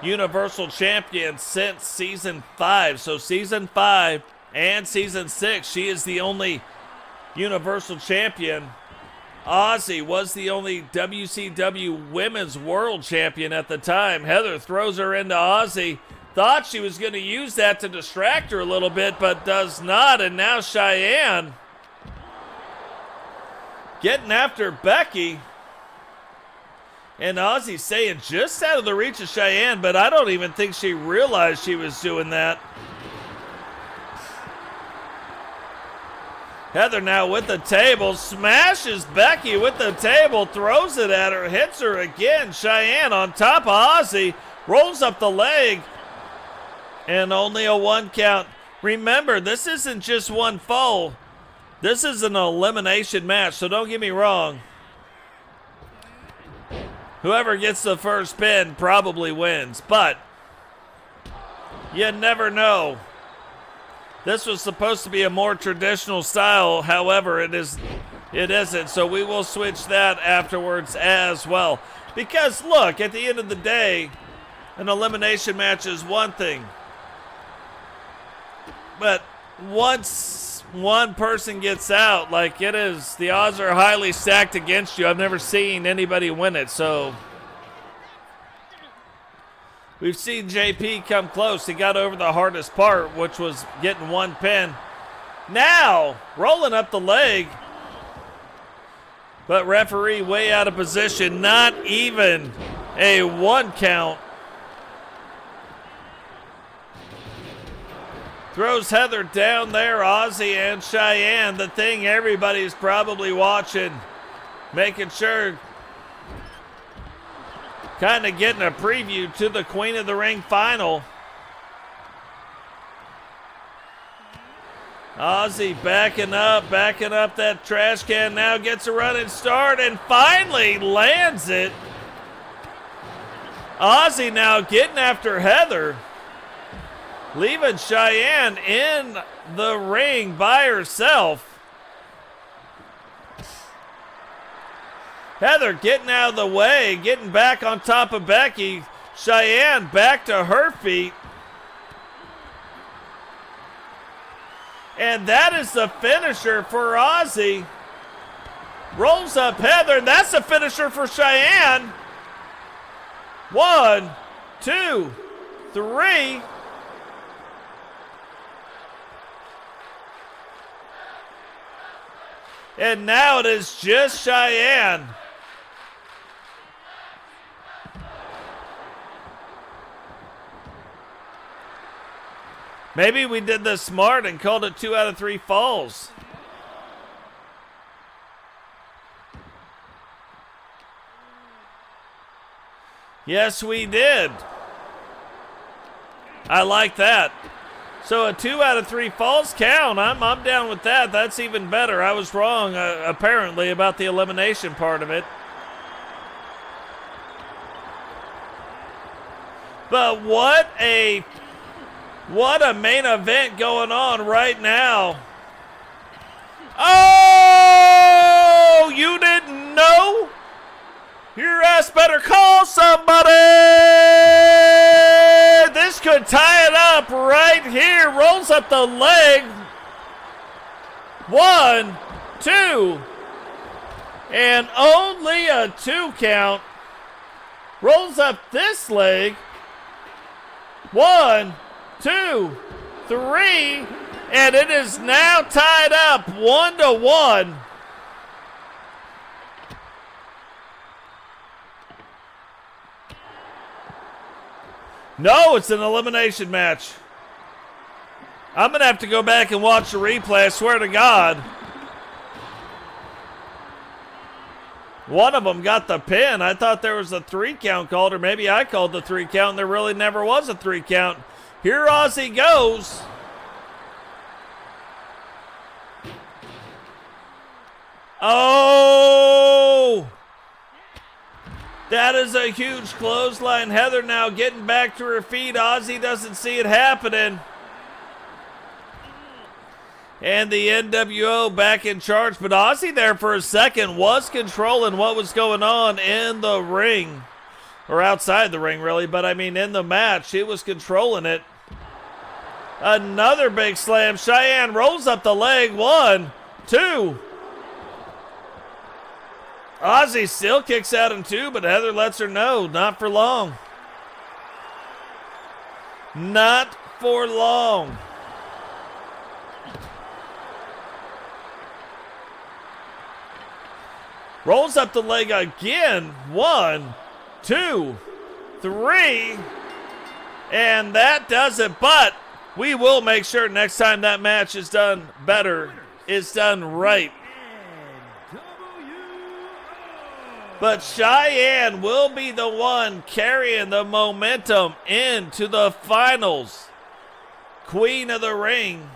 Universal Champion since Season 5. So Season 5 and Season 6, she is the only Universal Champion. Ozzy was the only WCW Women's World Champion at the time. Heather throws her into Ozzy. Thought she was going to use that to distract her a little bit, but does not. And now Shyanne getting after Becky. And Ozzy saying just out of the reach of Shyanne, but I don't even think she realized she was doing that. Heather now with the table, smashes Becky with the table, throws it at her, hits her again. Shyanne on top of Ozzy, rolls up the leg, and only a 1 count. Remember, this isn't just one fall. This is an elimination match, so don't get me wrong. Whoever gets the first pin probably wins, but you never know. This was supposed to be a more traditional style, however, it isn't, so we will switch that afterwards as well. Because look, at the end of the day, an elimination match is one thing. But once one person gets out, like it is, the odds are highly stacked against you. I've never seen anybody win it, so. We've seen JP come close. He got over the hardest part, which was getting one pin. Now, rolling up the leg. But referee way out of position. Not even a 1 count. Throws Heather down there. Ozzy and Shyanne. The thing everybody's probably watching. Making sure. Kind of getting a preview to the Queen of the Ring final. Ozzy backing up that trash can. Now gets a running start and finally lands it. Ozzy now getting after Heather. Leaving Shyanne in the ring by herself. Heather getting out of the way, getting back on top of Becky. Shyanne back to her feet. And that is the finisher for Ozzy. Rolls up Heather, and that's the finisher for Shyanne. 1, 2, 3. And now it is just Shyanne. Maybe we did this smart and called it 2 out of 3 falls. Yes, we did. I like that. So a 2 out of 3 falls count. I'm down with that. That's even better. I was wrong, apparently, about the elimination part of it. But what a main event going on right now. Oh, you didn't know? Your ass better call somebody. This could tie it up right here. Rolls up the leg. 1, 2. And only a 2 count. Rolls up this leg. 1, 2, 3. And it is now tied up 1-1. No, it's an elimination match. I'm going to have to go back and watch the replay, I swear to God. One of them got the pin. I thought there was a 3 count called, or maybe I called the 3 count, and there really never was a 3 count. Here Ozzy goes. Oh! That is a huge clothesline. Heather now getting back to her feet. Ozzy doesn't see it happening. And the NWO back in charge. But Ozzy there for a second was controlling what was going on in the ring. Or outside the ring, really. But I mean, in the match, he was controlling it. Another big slam. Shyanne rolls up the leg. 1, 2. Ozzy still kicks out in 2, but Heather lets her know, not for long. Not for long. Rolls up the leg again. 1, 2, 3. And that does it, but we will make sure next time that match is done better, it's done right. But Shyanne will be the one carrying the momentum into the finals. Queen of the Ring.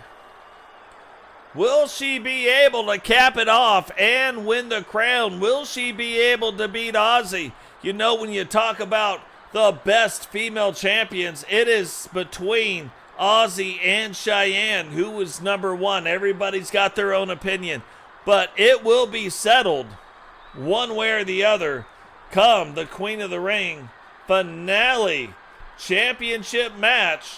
Will she be able to cap it off and win the crown? Will she be able to beat Ozzy? You know, when you talk about the best female champions, it is between Ozzy and Shyanne. Who is number 1? Everybody's got their own opinion. But it will be settled one way or the other come the Queen of the Ring finale championship match.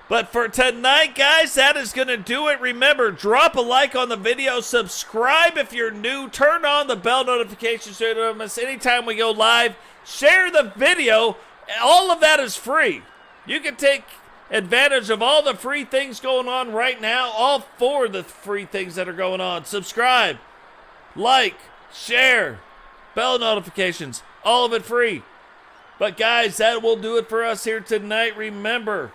But for tonight, guys, that is going to do it. Remember, drop a like on the video, subscribe if you're new, turn on the bell notifications so you don't miss anytime we go live, share the video. All of that is free. You can take advantage of all the free things going on right now, all 4 of the free things that are going on. Subscribe, like, share, bell notifications, all of it free. But guys, that will do it for us here tonight. Remember,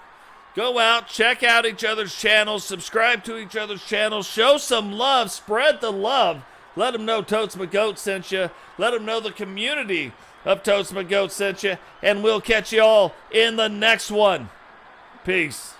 go out, check out each other's channels, subscribe to each other's channels, show some love, spread the love. Let them know TotesMcGotes sent you. Let them know the community of TotesMcGotes sent you. And we'll catch you all in the next one. Peace.